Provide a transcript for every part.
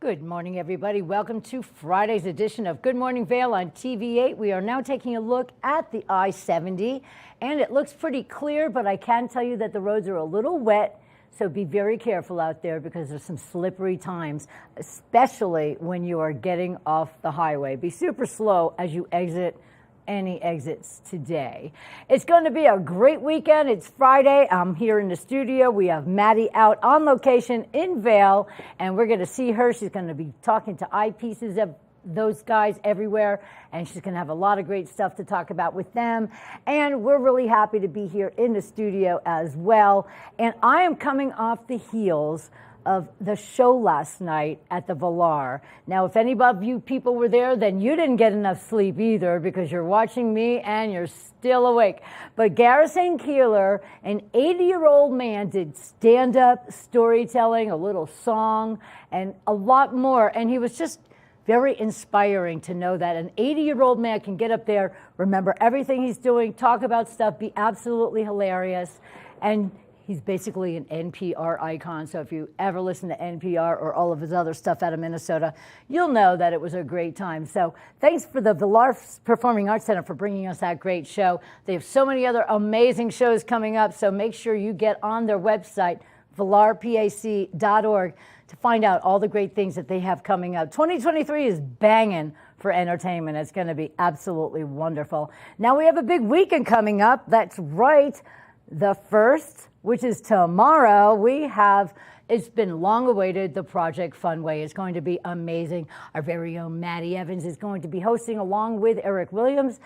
Good morning, everybody. Welcome to Friday's edition of Good Morning Vail on TV8. We are now taking a look at the I-70, and it looks pretty clear, but I can tell you that the roads are a little wet, so be very careful out there because there's some slippery times, especially when you are getting off the highway. Be super slow as you exit any exits today. It's going to be a great weekend. It's Friday. I'm here in the studio. We have Maddie out on location in Vail, and we're going to see her. She's going to be talking to Eye Pieces of those guys everywhere, and she's going to have a lot of great stuff to talk about with them. And we're really happy to be here in the studio as well. And I am coming off the heels of the show last night at the Vail. Now, if any of you people were there, then you didn't get enough sleep either because you're watching me and you're still awake. But Garrison Keillor, an 80-year-old man, did stand-up storytelling, a little song, and a lot more. And he was just very inspiring to know that an 80-year-old man can get up there, remember everything he's doing, talk about stuff, be absolutely hilarious. And he's basically an NPR icon, so if you ever listen to NPR or all of his other stuff out of Minnesota, you'll know that it was a great time. So thanks for the Vail Performing Arts Center for bringing us that great show. They have so many other amazing shows coming up, so make sure you get on their website, vailpac.org, to find out all the great things that they have coming up. 2023 is banging for entertainment. It's going to be absolutely wonderful. Now we have a big weekend coming up. That's right. The 1st, which is tomorrow, it's been long awaited, the Project Funway. It's going to be amazing. Our very own Maddie Evans is going to be hosting along with Eric Williams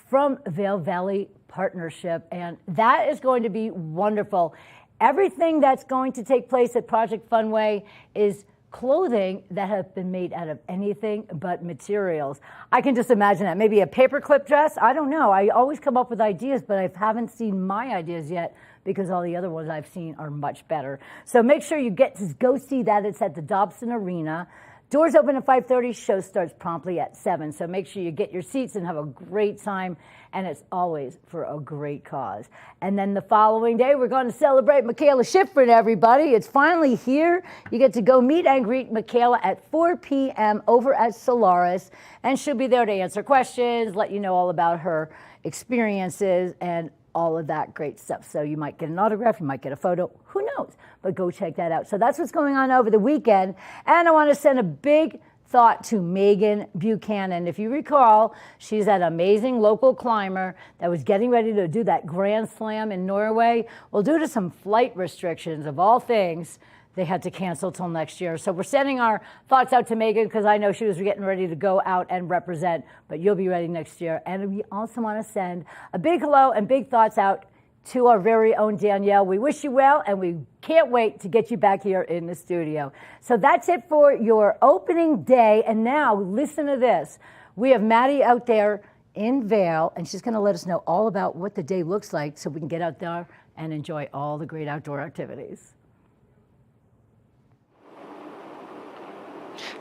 from Vail Valley Partnership, and that is going to be wonderful. Everything that's going to take place at Project Funway is clothing that have been made out of anything but materials. I can just imagine that. Maybe a paperclip dress. I don't know. I always come up with ideas, but I haven't seen my ideas yet because all the other ones I've seen are much better. So make sure you get to go see that. It's at the Dobson Arena. Doors open at 5:30. Show starts promptly at 7. So make sure you get your seats and have a great time. And it's always for a great cause. And then the following day, we're going to celebrate Michaela Schifrin, everybody. It's finally here. You get to go meet and greet Michaela at 4 p.m. over at Solaris. And she'll be there to answer questions, let you know all about her experiences, and all of that great stuff. So you might get an autograph, you might get a photo, who knows? But go check that out. So that's what's going on over the weekend. And I want to send a big thought to Megan Buchanan. If you recall, she's that amazing local climber that was getting ready to do that Grand Slam in Norway. Well, due to some flight restrictions of all things, they had to cancel till next year. So we're sending our thoughts out to Megan because I know she was getting ready to go out and represent, but you'll be ready next year. And we also want to send a big hello and big thoughts out to our very own Danielle. We wish you well, and we can't wait to get you back here in the studio. So that's it for your opening day. And now listen to this. We have Maddie out there in Vail, and she's going to let us know all about what the day looks like so we can get out there and enjoy all the great outdoor activities.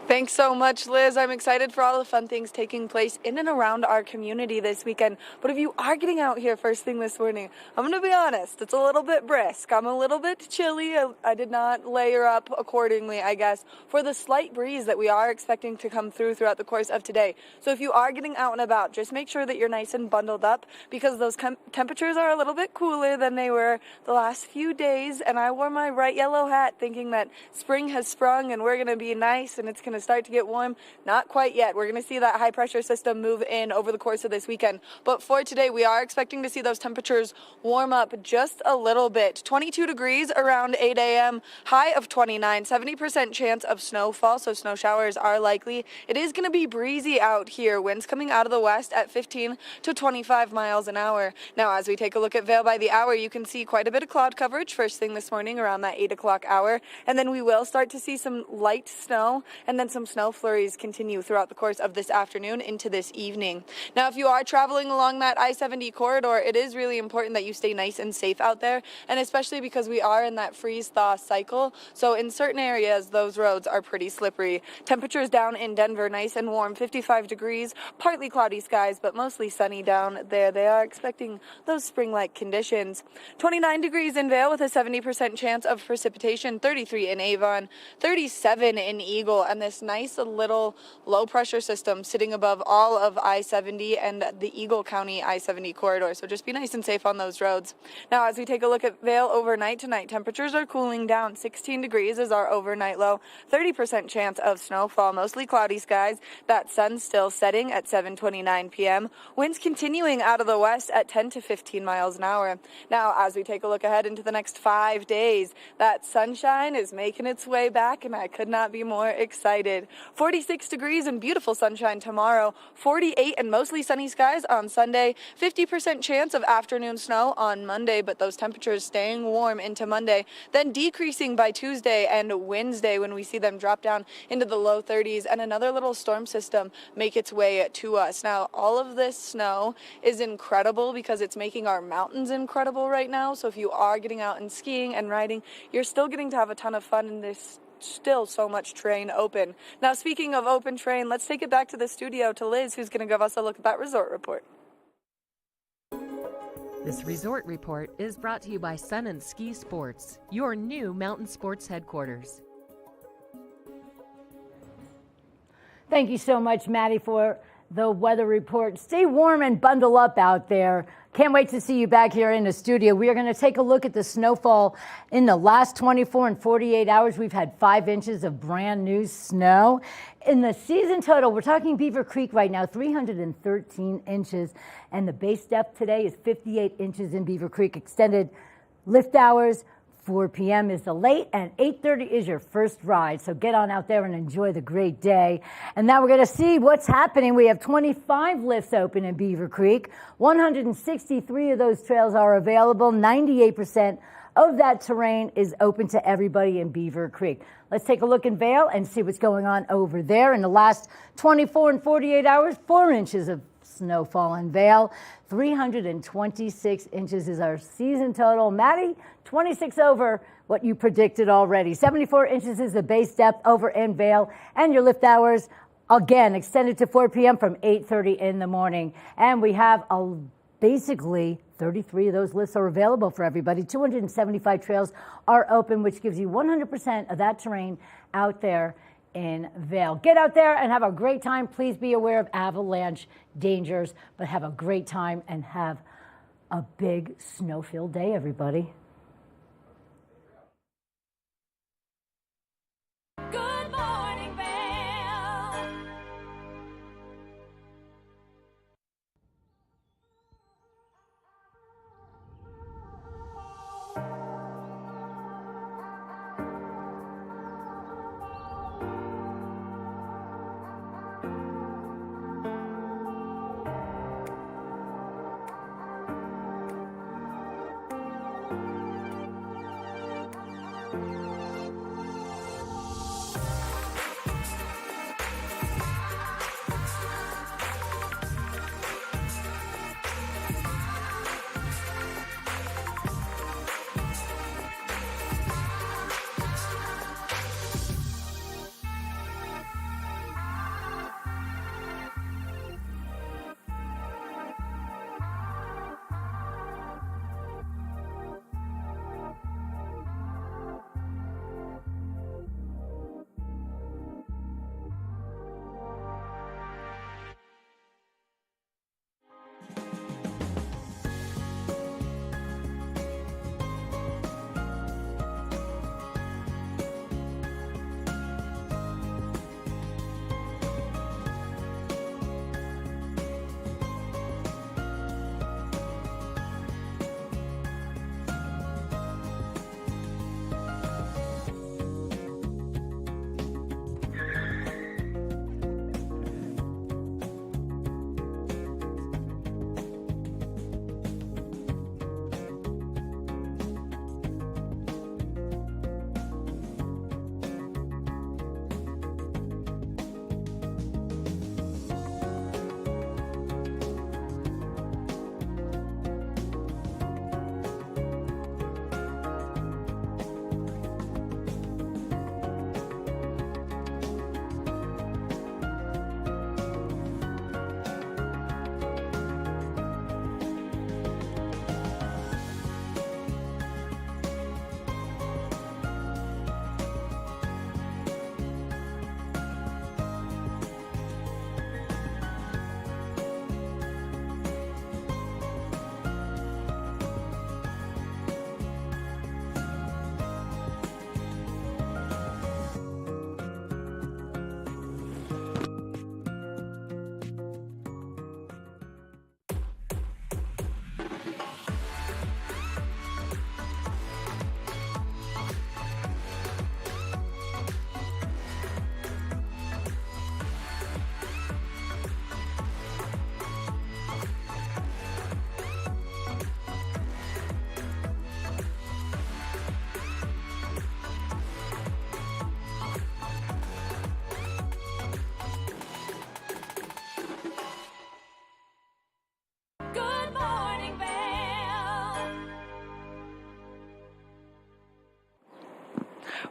Thanks so much, Liz. I'm excited for all the fun things taking place in and around our community this weekend. But if you are getting out here first thing this morning, I'm going to be honest, it's a little bit brisk. I'm a little bit chilly. I did not layer up accordingly, I guess, for the slight breeze that we are expecting to come throughout the course of today. So if you are getting out and about, just make sure that you're nice and bundled up because those temperatures are a little bit cooler than they were the last few days. And I wore my bright yellow hat thinking that spring has sprung and we're going to be nice and it's going to start to get warm. Not quite yet. We're going to see that high pressure system move in over the course of this weekend. But for today, we are expecting to see those temperatures warm up just a little bit. 22 degrees around 8 a.m., high of 29, 70% chance of snowfall, so snow showers are likely. It is going to be breezy out here. Winds coming out of the west at 15 to 25 miles an hour. Now, as we take a look at Vail by the hour, you can see quite a bit of cloud coverage first thing this morning around that 8 o'clock hour. And then we will start to see some light snow and then some snow flurries continue throughout the course of this afternoon into this evening. Now, if you are traveling along that I-70 corridor, it is really important that you stay nice and safe out there, and especially because we are in that freeze-thaw cycle. So in certain areas, those roads are pretty slippery. Temperatures down in Denver, nice and warm, 55 degrees, partly cloudy skies, but mostly sunny down there. They are expecting those spring-like conditions. 29 degrees in Vail with a 70% chance of precipitation, 33 in Avon, 37 in Eagle, and this this nice little low pressure system sitting above all of I-70 and the Eagle County I-70 corridor. So just be nice and safe on those roads. Now, as we take a look at Vail overnight tonight, temperatures are cooling down. 16 degrees is our overnight low. 30% chance of snowfall, mostly cloudy skies. That sun's still setting at 7:29 p.m. Winds continuing out of the west at 10 to 15 miles an hour. Now, as we take a look ahead into the next 5 days, that sunshine is making its way back, and I could not be more excited. 46 degrees and beautiful sunshine tomorrow. 48 and mostly sunny skies on Sunday. 50% chance of afternoon snow on Monday, but those temperatures staying warm into Monday, then decreasing by Tuesday and Wednesday when we see them drop down into the low 30s and another little storm system make its way to us. Now, all of this snow is incredible because it's making our mountains incredible right now. So if you are getting out and skiing and riding, you're still getting to have a ton of fun in this still so much terrain open. Now, speaking of open terrain, let's take it back to the studio to Liz, who's going to give us a look at that resort report. This resort report is brought to you by Sun and Ski Sports, your new mountain sports headquarters. Thank you so much, Maddie, for the weather report. Stay warm and bundle up out there. Can't wait to see you back here in the studio. We are going to take a look at the snowfall in the last 24 and 48 hours. We've had 5 inches of brand new snow. In the season total, we're talking Beaver Creek right now, 313 inches. And the base depth today is 58 inches in Beaver Creek. Extended lift hours, 4 p.m. is the late, and 8:30 is your first ride. So get on out there and enjoy the great day. And now we're going to see what's happening. We have 25 lifts open in Beaver Creek. 163 of those trails are available. 98% of that terrain is open to everybody in Beaver Creek. Let's take a look in Vail and see what's going on over there. In the last 24 and 48 hours, 4 inches of snowfall in Vail. 326 inches is our season total. Maddie, 26 over what you predicted already. 74 inches is the base depth over in Vail. And your lift hours, again, extended to 4 p.m. from 8:30 in the morning. And we have basically 33 of those lifts are available for everybody. 275 trails are open, which gives you 100% of that terrain out there in Vail. Get out there and have a great time. Please be aware of avalanche dangers, but have a great time and have a big snow-filled day, everybody. Good morning, Vail.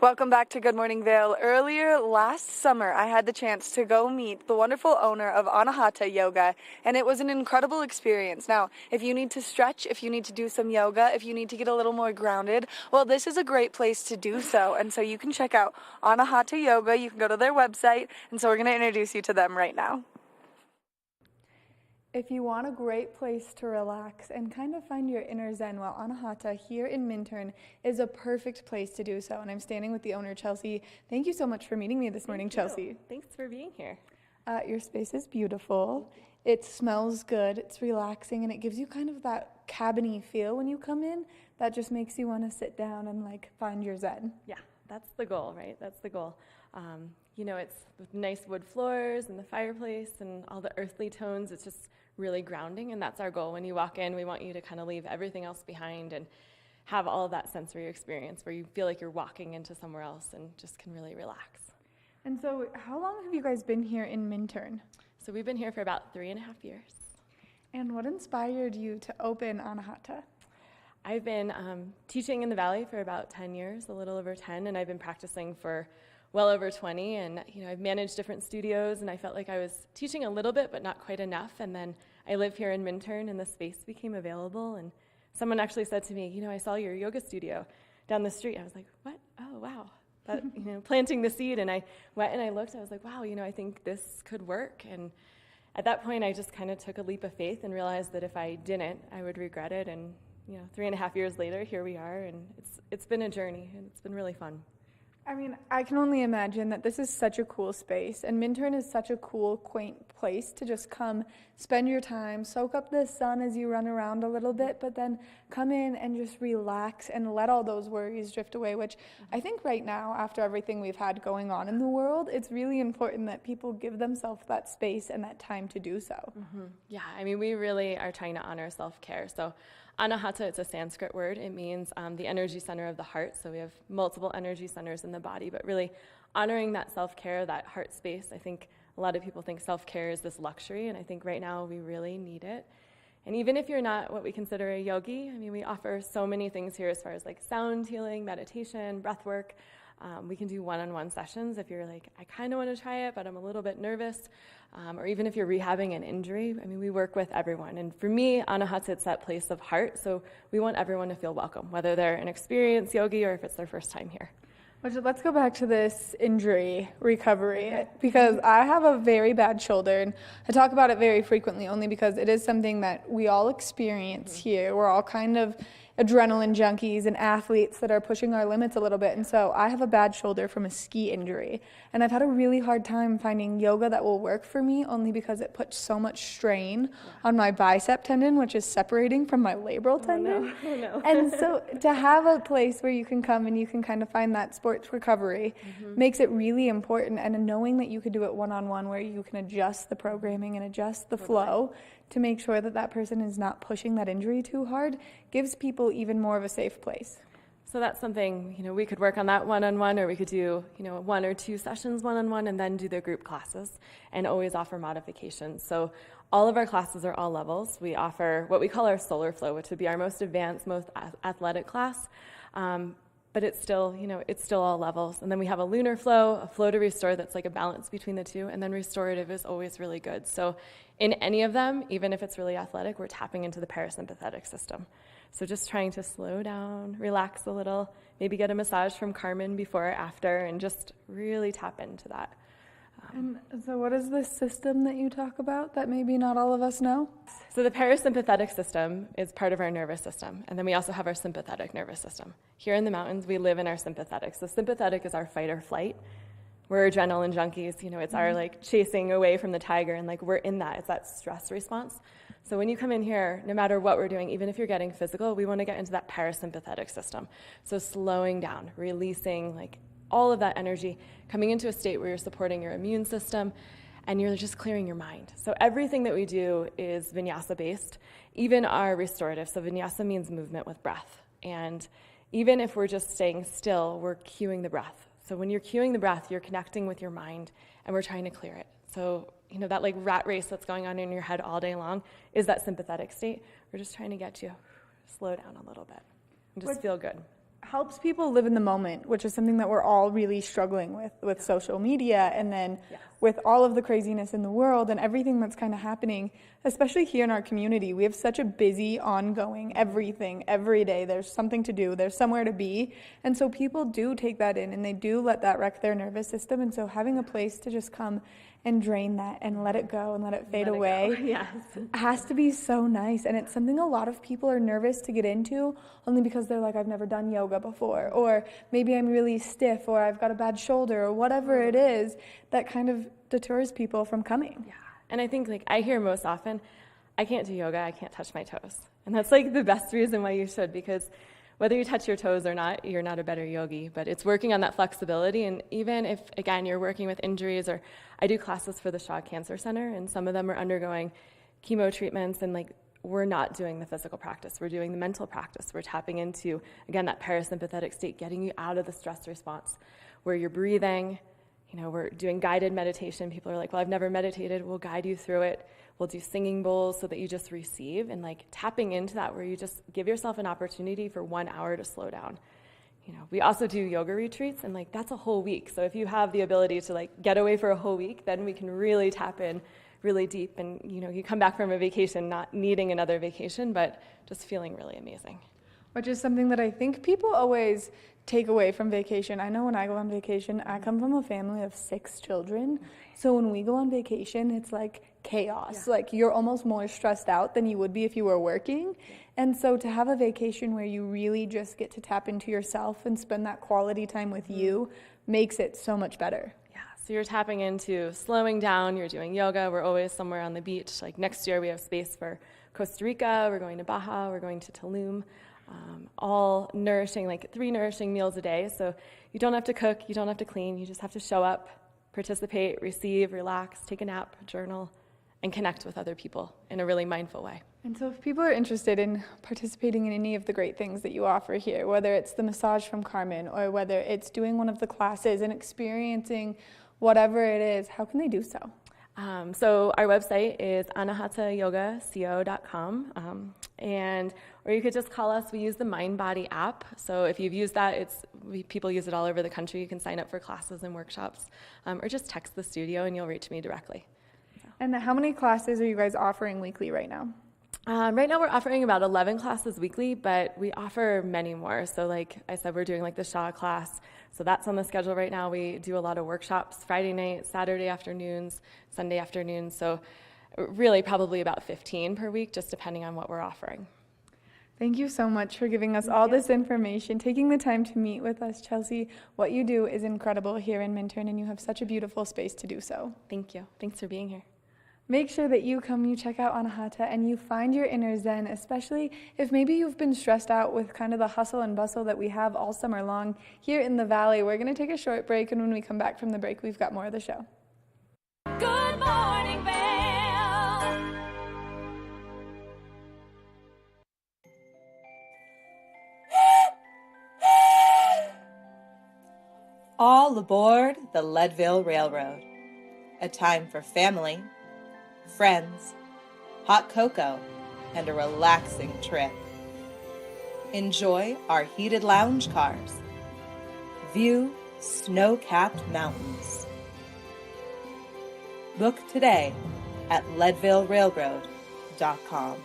Welcome back to Good Morning Vail. Earlier last summer, I had the chance to go meet the wonderful owner of Anahata Yoga, and it was an incredible experience. Now, if you need to stretch, if you need to do some yoga, if you need to get a little more grounded, well, this is a great place to do so. And so you can check out Anahata Yoga. You can go to their website, and so we're going to introduce you to them right now. If you want a great place to relax and kind of find your inner zen, well, Anahata here in Minturn is a perfect place to do so. And I'm standing with the owner, Chelsea. Thank you so much for meeting me this morning, Chelsea. Thanks for being here. Your space is beautiful. It smells good. It's relaxing, and it gives you kind of that cabin-y feel when you come in that just makes you want to sit down and like find your zen. Yeah, that's the goal, right? That's the goal. It's with nice wood floors and the fireplace and all the earthly tones. It's just really grounding, and that's our goal. When you walk in, we want you to kind of leave everything else behind and have all of that sensory experience where you feel like you're walking into somewhere else and just can really relax. And so how long have you guys been here in Minturn? So we've been here for about 3.5 years. And what inspired you to open Anahata? I've been teaching in the Valley for about 10 years, a little over 10, and I've been practicing for well over 20, and I've managed different studios, and I felt like I was teaching a little bit but not quite enough. And then I live here in Minturn, and the space became available, and someone actually said to me, I saw your yoga studio down the street. I was like, what? Oh, wow. That, planting the seed. And I went and I looked. I was like, wow, I think this could work. And at that point, I just kind of took a leap of faith and realized that if I didn't, I would regret it. And 3.5 years later, here we are, and it's been a journey, and it's been really fun. I mean, I can only imagine that this is such a cool space, and Minturn is such a cool, quaint place to just come, spend your time, soak up the sun as you run around a little bit, but then come in and just relax and let all those worries drift away, which I think right now, after everything we've had going on in the world, it's really important that people give themselves that space and that time to do so. Mm-hmm. Yeah, we really are trying to honor self-care. So Anahata, it's a Sanskrit word. It means the energy center of the heart. So we have multiple energy centers in the body, but really honoring that self-care, that heart space. I think a lot of people think self-care is this luxury, and I think right now we really need it. And even if you're not what we consider a yogi, we offer so many things here as far as like sound healing, meditation, breath work. We can do one-on-one sessions if you're like, I kind of want to try it, but I'm a little bit nervous. Or even if you're rehabbing an injury, we work with everyone. And for me, Anahata, it's that place of heart. So we want everyone to feel welcome, whether they're an experienced yogi or if it's their first time here. Let's go back to this injury recovery, because I have a very bad shoulder, and I talk about it very frequently only because it is something that we all experience here. We're all kind of adrenaline junkies and athletes that are pushing our limits a little bit. And so I have a bad shoulder from a ski injury, and I've had a really hard time finding yoga that will work for me only because it puts so much strain on my bicep tendon, which is separating from my labral tendon. Oh, no. And so to have a place where you can come and you can kind of find that sports recovery makes it really important. And knowing that you could do it one-on-one where you can adjust the programming and adjust the flow to make sure that that person is not pushing that injury too hard gives people even more of a safe place. So that's something, we could work on that one-on-one, or we could do, 1 or 2 sessions one-on-one and then do the group classes and always offer modifications. So all of our classes are all levels. We offer what we call our solar flow, which would be our most advanced, most athletic class. But it's still, it's still all levels. And then we have a lunar flow, a flow to restore that's like a balance between the two, and then restorative is always really good. So in any of them, even if it's really athletic, we're tapping into the parasympathetic system. So just trying to slow down, relax a little, maybe get a massage from Carmen before or after, and just really tap into that. And so what is this system that you talk about that maybe not all of us know? So the parasympathetic system is part of our nervous system, and then we also have our sympathetic nervous system. Here in the mountains, we live in our sympathetic. So sympathetic is our fight or flight. We're adrenaline junkies, it's our like chasing away from the tiger, and like we're in that, it's that stress response. So when you come in here, no matter what we're doing, even if you're getting physical, we want to get into that parasympathetic system. So slowing down, releasing like all of that energy, coming into a state where you're supporting your immune system and you're just clearing your mind. So everything that we do is vinyasa based, even our restorative. So vinyasa means movement with breath. And even if we're just staying still, we're cueing the breath. So when you're cueing the breath, you're connecting with your mind and we're trying to clear it. So, that like rat race that's going on in your head all day long is that sympathetic state. We're just trying to get you slow down a little bit and just feel good. helps people live in the moment, which is something that we're all really struggling with social media, and then with all of the craziness in the world and everything that's kind of happening, especially here in our community. We have such a busy, ongoing everything every day. There's something to do, there's somewhere to be, and so people do take that in and they do let that wreck their nervous system. And so having a place to just come and drain that and let it go and let it fade away has to be so nice. And it's something a lot of people are nervous to get into, only because they're like, I've never done yoga before, or maybe I'm really stiff, or I've got a bad shoulder, or whatever it is that kind of deters people from coming. Yeah. And I think, like, I hear most often, I can't do yoga, I can't touch my toes. And that's like the best reason why you should, because whether you touch your toes or not, you're not a better yogi, but it's working on that flexibility. And even if, again, you're working with injuries, or I do classes for the Shaw Cancer Center, and some of them are undergoing chemo treatments, and like, we're not doing the physical practice, we're doing the mental practice. We're tapping into, again, that parasympathetic state, getting you out of the stress response, where you're breathing. You know, we're doing guided meditation. People are like, well, I've never meditated. We'll guide you through it. We'll do singing bowls so that you just receive, and like tapping into that, where you just give yourself an opportunity for 1 hour to slow down. You know, we also do yoga retreats, and like, that's a whole week. So if you have the ability to like get away for a whole week, then we can really tap in really deep, and you know, you come back from a vacation not needing another vacation, but just feeling really amazing. Which is something that I think people always take away from vacation. I know when I go on vacation, I come from a family of 6 children. So when we go on vacation, it's like chaos. Yeah. Like, you're almost more stressed out than you would be if you were working. Yeah. And so to have a vacation where you really just get to tap into yourself and spend that quality time with you makes it so much better. Yeah, so you're tapping into slowing down, you're doing yoga, we're always somewhere on the beach. Like next year we have space for Costa Rica, we're going to Baja, we're going to Tulum. All nourishing, like 3 nourishing meals a day. So you don't have to cook, you don't have to clean, you just have to show up, participate, receive, relax, take a nap, journal, and connect with other people in a really mindful way. And so if people are interested in participating in any of the great things that you offer here, whether it's the massage from Carmen, or whether it's doing one of the classes and experiencing whatever it is, how can they do so? So our website is anahatayogaco.com, or you could just call us. We use the MindBody app. So if you've used that, people use it all over the country. You can sign up for classes and workshops, or just text the studio and you'll reach me directly. So. And how many classes are you guys offering weekly right now? Right now we're offering about 11 classes weekly, but we offer many more. So like I said, we're doing like the Shaw class. So that's on the schedule right now. We do a lot of workshops Friday night, Saturday afternoons, Sunday afternoons. So really probably about 15 per week, just depending on what we're offering. Thank you so much for giving us all this information, taking the time to meet with us, Chelsea. What you do is incredible here in Minturn, and you have such a beautiful space to do so. Thank you. Thanks for being here. Make sure that you check out Anahata, and you find your inner zen, especially if maybe you've been stressed out with kind of the hustle and bustle that we have all summer long here in the Valley. We're going to take a short break, and when we come back from the break, we've got more of the show. Good morning, Vail. All aboard the Leadville Railroad. A time for family, friends, hot cocoa, and a relaxing trip. Enjoy our heated lounge cars. View snow-capped mountains. Book today at leadvillerailroad.com.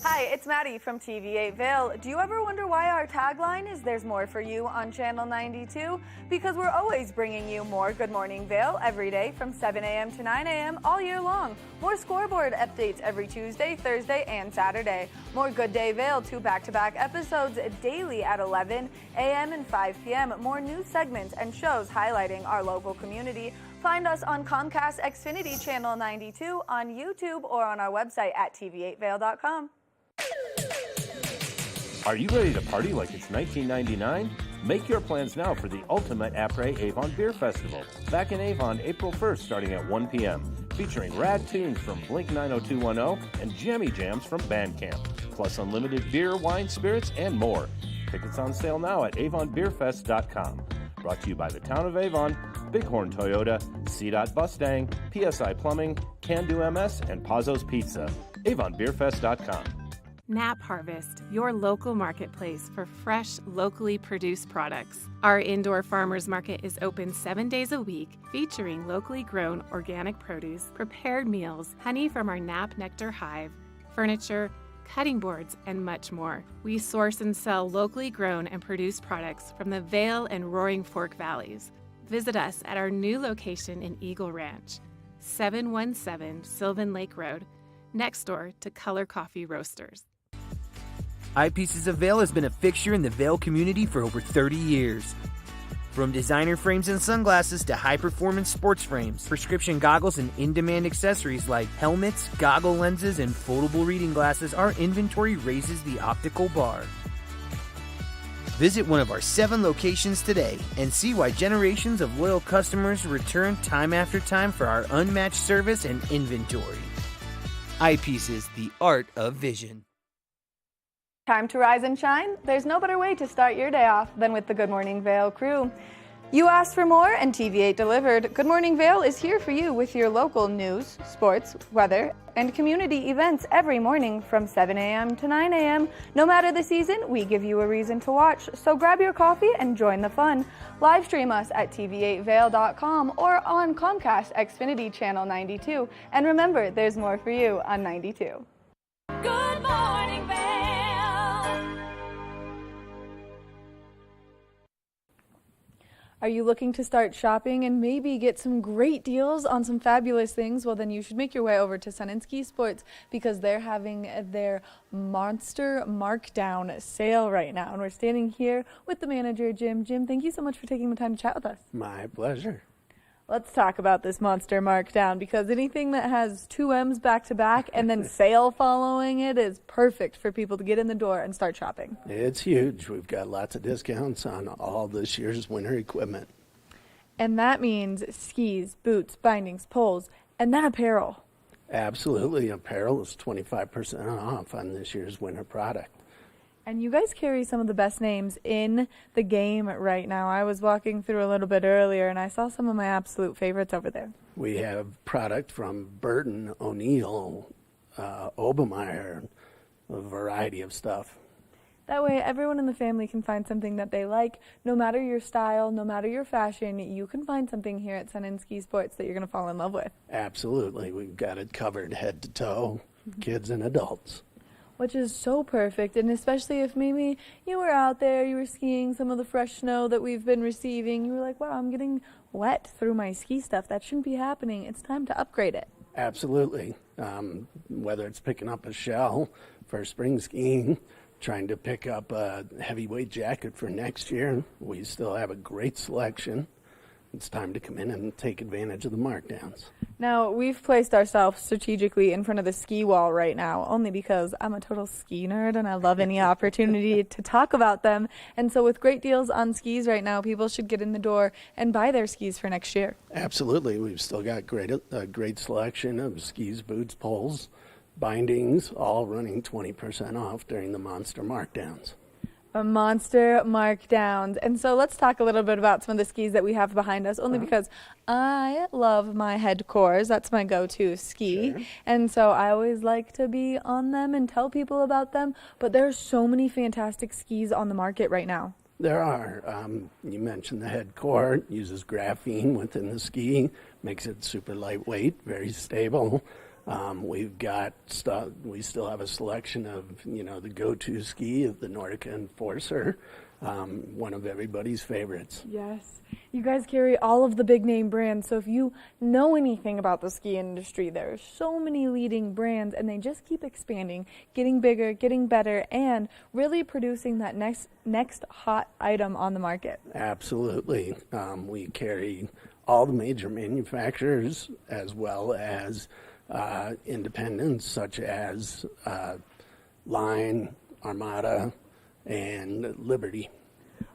Hi, it's Maddie from TV8 Vail. Do you ever wonder why our tagline is "There's more for you" on Channel 92? Because we're always bringing you more Good Morning Vail every day from 7 a.m. to 9 a.m. all year long. More scoreboard updates every Tuesday, Thursday, and Saturday. More Good Day Vail, 2 back-to-back episodes daily at 11 a.m. and 5 p.m. More news segments and shows highlighting our local community. Find us on Comcast Xfinity Channel 92, on YouTube, or on our website at tv8vail.com. Are you ready to party like it's 1999? Make your plans now for the ultimate Apres Avon Beer Festival. Back in Avon, April 1st, starting at 1 p.m. Featuring rad tunes from Blink 90210 and jammy jams from Bandcamp. Plus unlimited beer, wine, spirits, and more. Tickets on sale now at avonbeerfest.com. Brought to you by the Town of Avon, Bighorn Toyota, CDOT Bustang, PSI Plumbing, Can Do MS, and Pazzo's Pizza. avonbeerfest.com. Nap Harvest, your local marketplace for fresh, locally produced products. Our indoor farmers market is open 7 days a week, featuring locally grown organic produce, prepared meals, honey from our Nap Nectar hive, furniture, cutting boards, and much more. We source and sell locally grown and produced products from the Vail and Roaring Fork Valleys. Visit us at our new location in Eagle Ranch, 717 Sylvan Lake Road, next door to Color Coffee Roasters. Eye Pieces of Vil has been a fixture in the Vail community for over 30 years. From designer frames and sunglasses to high-performance sports frames, prescription goggles, and in-demand accessories like helmets, goggle lenses, and foldable reading glasses, our inventory raises the optical bar. Visit one of our 7 locations today and see why generations of loyal customers return time after time for our unmatched service and inventory. Eye Pieces, the art of vision. Time to rise and shine? There's no better way to start your day off than with the Good Morning Vail crew. You asked for more and TV8 delivered. Good Morning Vail is here for you with your local news, sports, weather, and community events every morning from 7 a.m. to 9 a.m. No matter the season, we give you a reason to watch, so grab your coffee and join the fun. Live stream us at tv8vail.com or on Comcast Xfinity Channel 92. And remember, there's more for you on 92. Good morning, Vail. Are you looking to start shopping and maybe get some great deals on some fabulous things? Well, then you should make your way over to Sun and Ski Sports because they're having their monster markdown sale right now. And we're standing here with the manager, Jim. Jim, thank you so much for taking the time to chat with us. My pleasure. Let's talk about this monster markdown because anything that has 2 M's back to back and then sale following it is perfect for people to get in the door and start shopping. It's huge. We've got lots of discounts on all this year's winter equipment. And that means skis, boots, bindings, poles, and then apparel. Absolutely. Apparel is 25% off on this year's winter product. And you guys carry some of the best names in the game right now. I was walking through a little bit earlier, and I saw some of my absolute favorites over there. We have product from Burton, O'Neill, Obermeyer, a variety of stuff. That way, everyone in the family can find something that they like. No matter your style, no matter your fashion, you can find something here at Sun and Ski Sports that you're going to fall in love with. Absolutely. We've got it covered head to toe, kids and adults. Which is so perfect, and especially if maybe you were out there, you were skiing some of the fresh snow that we've been receiving, you were like, wow, I'm getting wet through my ski stuff. That shouldn't be happening. It's time to upgrade it. Absolutely. Whether it's picking up a shell for spring skiing, trying to pick up a heavyweight jacket for next year, we still have a great selection. It's time to come in and take advantage of the markdowns. Now, we've placed ourselves strategically in front of the ski wall right now, only because I'm a total ski nerd and I love any opportunity to talk about them. And so with great deals on skis right now, people should get in the door and buy their skis for next year. Absolutely. We've still got a great selection of skis, boots, poles, bindings, all running 20% off during the monster markdowns. Monster markdowns. And so let's talk a little bit about some of the skis that we have behind us, only because I love my head cores. That's my go-to ski. Sure. And so I always like to be on them and tell people about them. But there are so many fantastic skis on the market right now. There are. You mentioned the head core. It uses graphene within the ski, makes it super lightweight, very stable. We've got stuff. We still have a selection of, the go-to ski of the Nordica Enforcer, one of everybody's favorites. Yes. You guys carry all of the big name brands. So if you know anything about the ski industry, there are so many leading brands and they just keep expanding, getting bigger, getting better, and really producing that next hot item on the market. Absolutely. We carry all the major manufacturers as well as independents such as Line, Armada, and Liberty.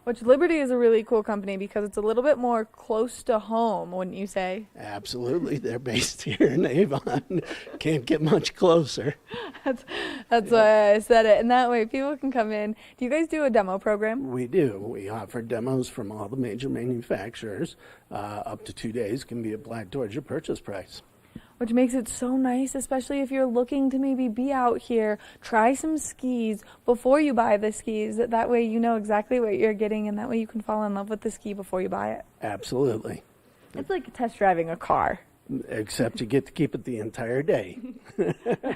Which Liberty is a really cool company because it's a little bit more close to home, wouldn't you say? Absolutely. They're based here in Avon. Can't get much closer. That's why I said it. And that way people can come in. Do you guys do a demo program? We do. We offer demos from all the major manufacturers. Up to 2 days can be applied towards your purchase price. which makes it so nice, especially if you're looking to maybe be out here, try some skis before you buy the skis. That way you know exactly what you're getting, and that way you can fall in love with the ski before you buy it. Absolutely. It's like test driving a car. Except you get to keep it the entire day.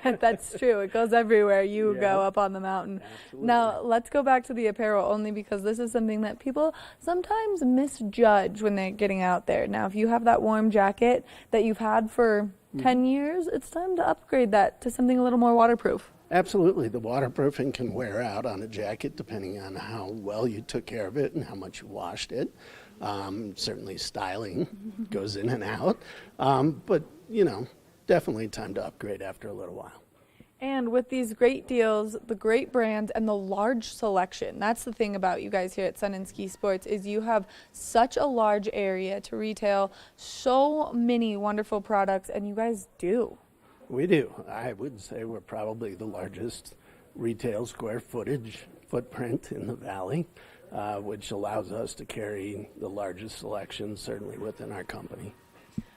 That's true. It goes everywhere you go up on the mountain. Absolutely. Now, let's go back to the apparel, only because this is something that people sometimes misjudge when they're getting out there. Now, if you have that warm jacket that you've had for 10 years, it's time to upgrade that to something a little more waterproof. Absolutely. The waterproofing can wear out on a jacket depending on how well you took care of it and how much you washed it. Certainly styling goes in and out. But, you know, definitely time to upgrade after a little while. And with these great deals, the great brands, and the large selection, that's the thing about you guys here at Sun and Ski Sports, is you have such a large area to retail, so many wonderful products, and you guys do. We do. I would say we're probably the largest retail square footage footprint in the valley, which allows us to carry the largest selection, certainly within our company.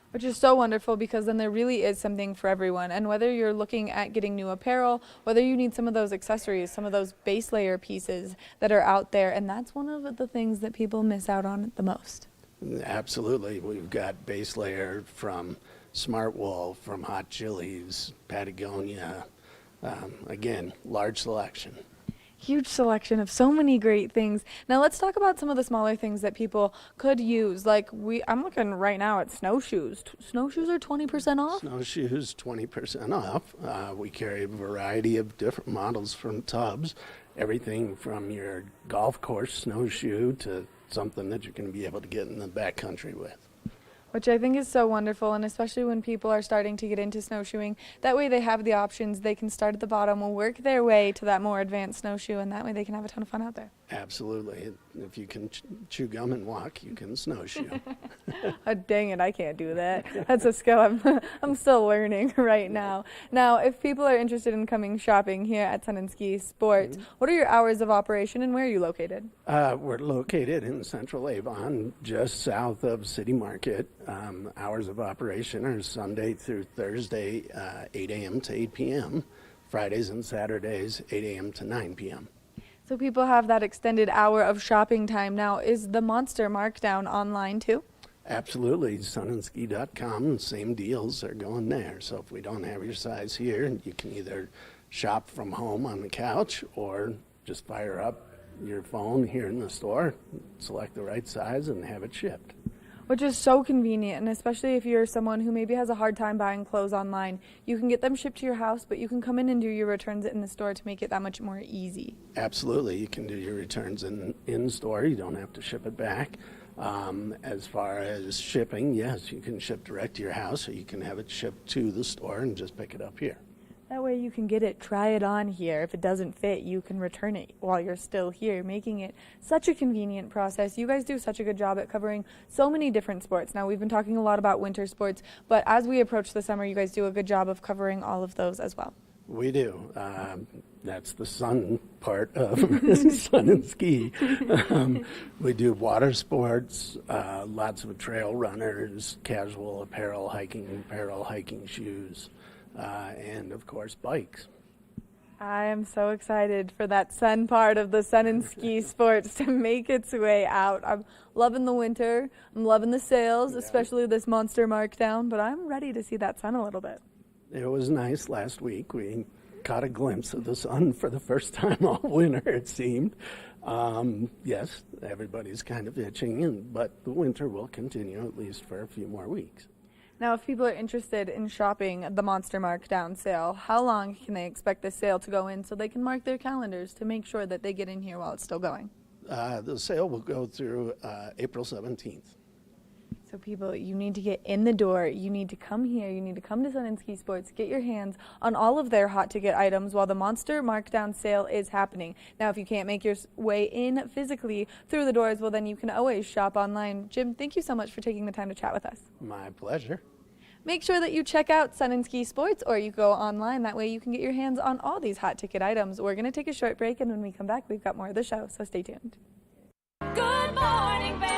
Which is so wonderful, because then there really is something for everyone. And whether you're looking at getting new apparel, whether you need some of those accessories, some of those base layer pieces that are out there, and that's one of the things that people miss out on the most. Absolutely. We've got base layer from Smart Wool, from Hot Chilies, Patagonia. Again, large selection. Huge selection of so many great things. Now let's talk about some of the smaller things that people could use. Like I'm looking right now at snowshoes. Snowshoes are 20% off? Snowshoes, 20% off. We carry a variety of different models from tubs. Everything from your golf course snowshoe to something that you're going to be able to get in the backcountry with. Which I think is so wonderful, and especially when people are starting to get into snowshoeing. That way they have the options. They can start at the bottom, will work their way to that more advanced snowshoe, and that way they can have a ton of fun out there. Absolutely. If you can chew gum and walk, you can snowshoe. Dang it, I can't do that. That's a skill I'm still learning right now. Now, if people are interested in coming shopping here at Sun and Ski Sports, what are your hours of operation and where are you located? We're located in central Avon, just south of City Market. Hours of operation are Sunday through Thursday, 8 a.m. to 8 p.m., Fridays and Saturdays, 8 a.m. to 9 p.m. So people have that extended hour of shopping time. Now, is the Monster Markdown online too? Absolutely. Sunandski.com, same deals are going there. So if we don't have your size here, you can either shop from home on the couch or just fire up your phone here in the store, select the right size, and have it shipped. Which is so convenient, and especially if you're someone who maybe has a hard time buying clothes online, you can get them shipped to your house, but you can come in and do your returns in the store to make it that much more easy. Absolutely. You can do your returns in store. You don't have to ship it back. As far as shipping, yes, you can ship direct to your house, or you can have it shipped to the store and just pick it up here. That way you can get it, try it on here. If it doesn't fit, you can return it while you're still here, making it such a convenient process. You guys do such a good job at covering so many different sports. Now, we've been talking a lot about winter sports, but as we approach the summer, you guys do a good job of covering all of those as well. We do. That's the sun part of Sun and Ski. We do water sports, lots of trail runners, casual apparel, hiking shoes. And of course, bikes. I am so excited for that sun part of the Sun and Ski Sports to make its way out. I'm loving the winter. I'm loving the sales, especially this Monster Markdown, but I'm ready to see that sun a little bit. It was nice last week. We caught a glimpse of the sun for the first time all winter, it seemed. Yes, everybody's kind of itching, but the winter will continue at least for a few more weeks. Now, if people are interested in shopping the Monster Markdown sale, how long can they expect this sale to go in so they can mark their calendars to make sure that they get in here while it's still going? The sale will go through April 17th. So people, you need to get in the door. You need to come here. You need to come to Sun and Ski Sports, get your hands on all of their hot ticket items while the Monster Markdown sale is happening. Now, if you can't make your way in physically through the doors, well, then you can always shop online. Jim, thank you so much for taking the time to chat with us. My pleasure. Make sure that you check out Sun and Ski Sports, or you go online. That way you can get your hands on all these hot ticket items. We're going to take a short break, and when we come back, we've got more of the show, so stay tuned. Good morning, Vail.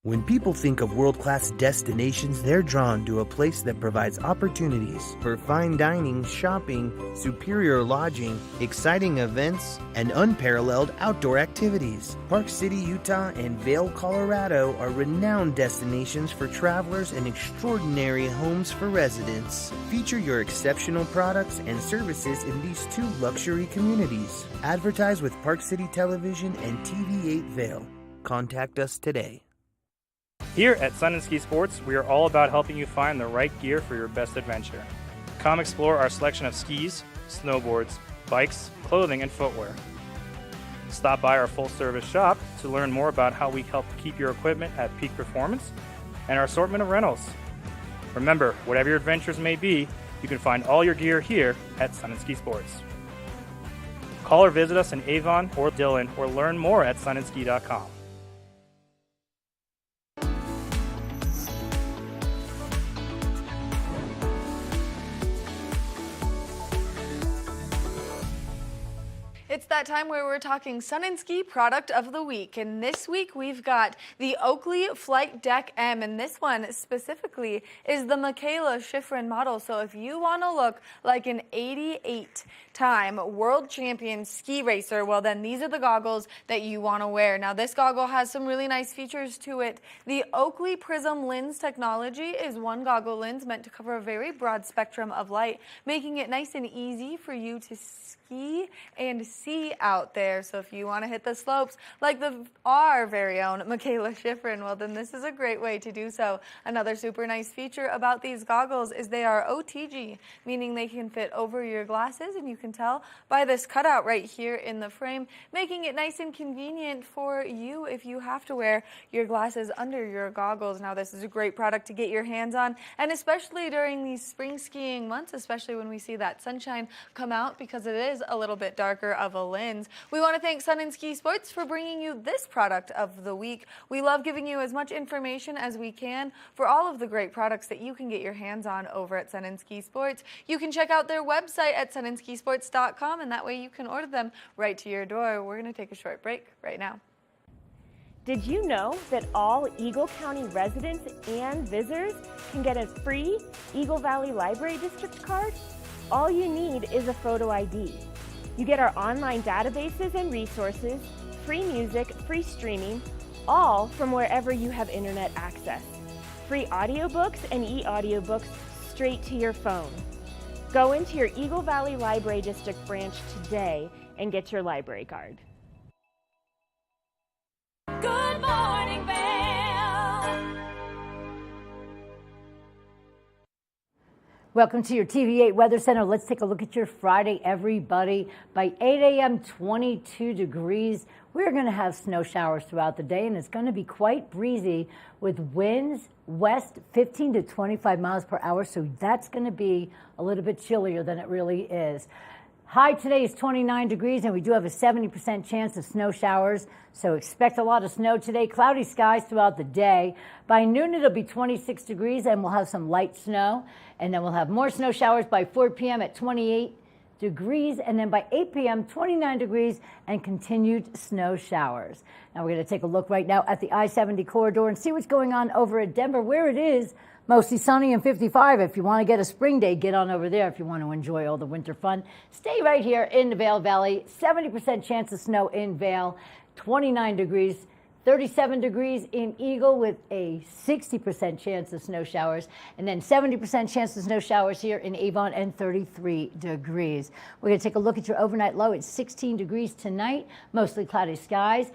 When people think of world-class destinations, they're drawn to a place that provides opportunities for fine dining, shopping, superior lodging, exciting events, and unparalleled outdoor activities. Park City, Utah, and Vail, Colorado are renowned destinations for travelers and extraordinary homes for residents. Feature your exceptional products and services in these two luxury communities. Advertise with Park City Television and TV8 Vail. Contact us today. Here at Sun & Ski Sports, we are all about helping you find the right gear for your best adventure. Come explore our selection of skis, snowboards, bikes, clothing, and footwear. Stop by our full-service shop to learn more about how we help keep your equipment at peak performance and our assortment of rentals. Remember, whatever your adventures may be, you can find all your gear here at Sun & Ski Sports. Call or visit us in Avon or Dillon or learn more at sunandski.com. It's that time where we're talking Sun & Ski product of the week, and this week we've got the Oakley Flight Deck M, and this one specifically is the Michaela Schifrin model. So if you want to look like an 88-time world champion ski racer, well then these are the goggles that you want to wear. Now this goggle has some really nice features to it. The Oakley Prism lens technology is one goggle lens meant to cover a very broad spectrum of light, making it nice and easy for you to ski and see out there. So if you want to hit the slopes like our very own Michaela Schifrin, well then this is a great way to do so. Another super nice feature about these goggles is they are OTG, meaning they can fit over your glasses, and you can tell by this cutout right here in the frame, making it nice and convenient for you if you have to wear your glasses under your goggles. Now this is a great product to get your hands on, and especially during these spring skiing months, especially when we see that sunshine come out, because it is a little bit darker of a lens. We want to thank Sun & Ski Sports for bringing you this product of the week. We love giving you as much information as we can for all of the great products that you can get your hands on over at Sun & Ski Sports. You can check out their website at sunandskisports.com, and that way you can order them right to your door. We're going to take a short break right now. Did you know that all Eagle County residents and visitors can get a free Eagle Valley Library District card? All you need is a photo ID. You get our online databases and resources, free music, free streaming, all from wherever you have internet access. Free audiobooks and e-audiobooks straight to your phone. Go into your Eagle Valley Library District branch today and get your library card. Good morning, Vail. Welcome to your TV8 Weather Center. Let's take a look at your Friday, everybody. By 8 a.m., 22 degrees. We're going to have snow showers throughout the day, and it's going to be quite breezy with winds west 15 to 25 miles per hour, so that's going to be a little bit chillier than it really is. High today is 29 degrees, and we do have a 70% chance of snow showers, so expect a lot of snow today. Cloudy skies throughout the day. By noon, it'll be 26 degrees, and we'll have some light snow, and then we'll have more snow showers by 4 p.m. at 28 degrees, and then by 8 p.m., 29 degrees, and continued snow showers. Now we're going to take a look right now at the I-70 corridor and see what's going on over at Denver, where it is mostly sunny and 55. If you want to get a spring day, get on over there. If you want to enjoy all the winter fun, stay right here in the Vail Valley. 70% chance of snow in Vail, 29 degrees, 37 degrees in Eagle with a 60% chance of snow showers, and then 70% chance of snow showers here in Avon and 33 degrees. We're going to take a look at your overnight low. It's 16 degrees tonight, mostly cloudy skies.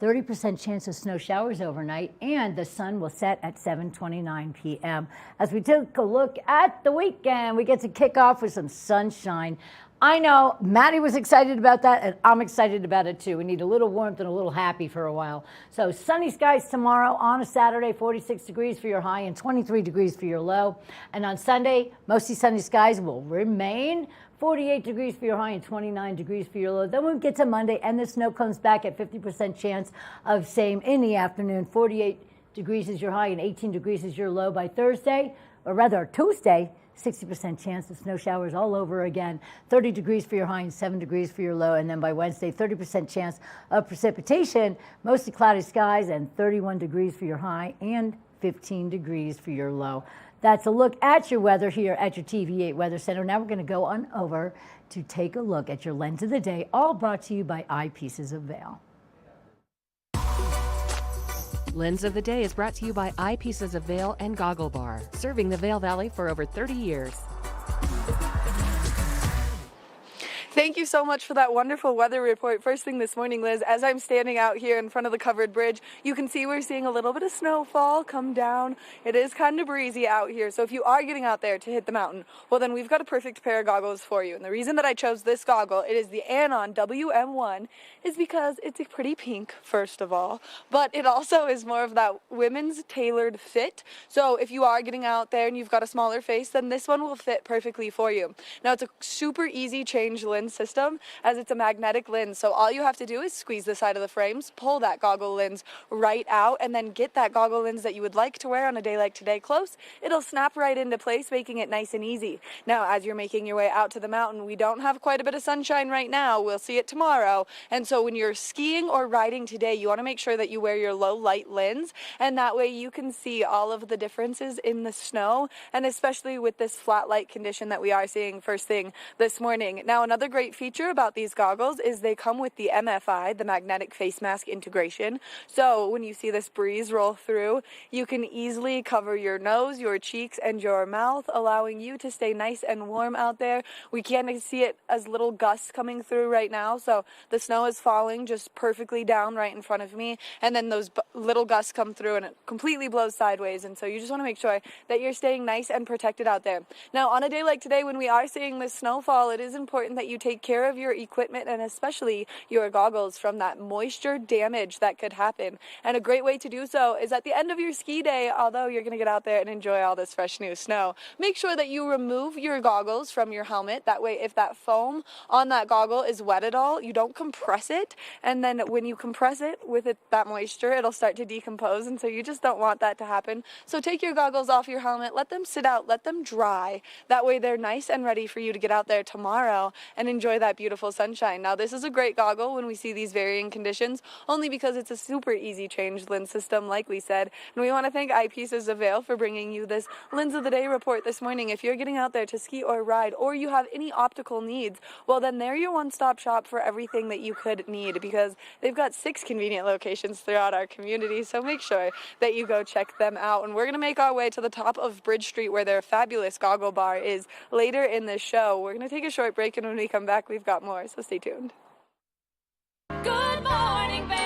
30% chance of snow showers overnight, and the sun will set at 7:29 p.m. As we take a look at the weekend, we get to kick off with some sunshine. I know Maddie was excited about that, and I'm excited about it too. We need a little warmth and a little happy for a while. So sunny skies tomorrow on a Saturday, 46 degrees for your high and 23 degrees for your low. And on Sunday, mostly sunny skies will remain. 48 degrees for your high and 29 degrees for your low. Then we get to Monday, and the snow comes back at 50% chance of same in the afternoon. 48 degrees is your high and 18 degrees is your low by Thursday, or rather Tuesday. 60% chance of snow showers all over again. 30 degrees for your high and 7 degrees for your low. And then by Wednesday, 30% chance of precipitation, mostly cloudy skies, and 31 degrees for your high and 15 degrees for your low. That's a look at your weather here at your TV8 Weather Center. Now we're going to go on over to take a look at your lens of the day, all brought to you by Eye Pieces of Vil. Lens of the Day is brought to you by Eye Pieces of Vil and Goggle Bar, serving the Vail Valley for over 30 years. Thank you so much for that wonderful weather report. First thing this morning, Liz, as I'm standing out here in front of the covered bridge, you can see we're seeing a little bit of snowfall come down. It is kind of breezy out here, so if you are getting out there to hit the mountain, well then we've got a perfect pair of goggles for you. And the reason that I chose this goggle, it is the Avon WM1, is because it's a pretty pink, first of all, but it also is more of that women's tailored fit. So if you are getting out there and you've got a smaller face, then this one will fit perfectly for you. Now it's a super easy change lens system, as it's a magnetic lens, so all you have to do is squeeze the side of the frames, pull that goggle lens right out, and then get that goggle lens that you would like to wear on a day like today close. It'll snap right into place, making it nice and easy. Now as you're making your way out to the mountain, we don't have quite a bit of sunshine right now. We'll see it tomorrow, and so when you're skiing or riding today, you want to make sure that you wear your low light lens, and that way you can see all of the differences in the snow, and especially with this flat light condition that we are seeing first thing this morning. Now another great feature about these goggles is they come with the MFI, the magnetic face mask integration. So when you see this breeze roll through, you can easily cover your nose, your cheeks, and your mouth, allowing you to stay nice and warm out there. We can't see it as little gusts coming through right now, so the snow is falling just perfectly down right in front of me, and then those little gusts come through and it completely blows sideways, and so you just want to make sure that you're staying nice and protected out there. Now on a day like today, when we are seeing this snowfall, it is important that you take care of your equipment and especially your goggles from that moisture damage that could happen. And a great way to do so is at the end of your ski day, although you're going to get out there and enjoy all this fresh new snow, make sure that you remove your goggles from your helmet. That way if that foam on that goggle is wet at all, you don't compress it, and then when you compress it with that moisture, it'll start to decompose, and so you just don't want that to happen. So take your goggles off your helmet, let them sit out, let them dry. That way they're nice and ready for you to get out there tomorrow and enjoy that beautiful sunshine. Now this is a great goggle when we see these varying conditions, only because it's a super easy change lens system like we said. And we want to thank Eye Pieces of Vil for bringing you this Lens of the Day report this morning. If you're getting out there to ski or ride, or you have any optical needs, well then they're your one-stop shop for everything that you could need, because they've got 6 convenient locations throughout our community, so make sure that you go check them out. And we're going to make our way to the top of Bridge Street where their fabulous goggle bar is later in the show. We're going to take a short break, and when we come back we've got more, so stay tuned. Good morning, Vail.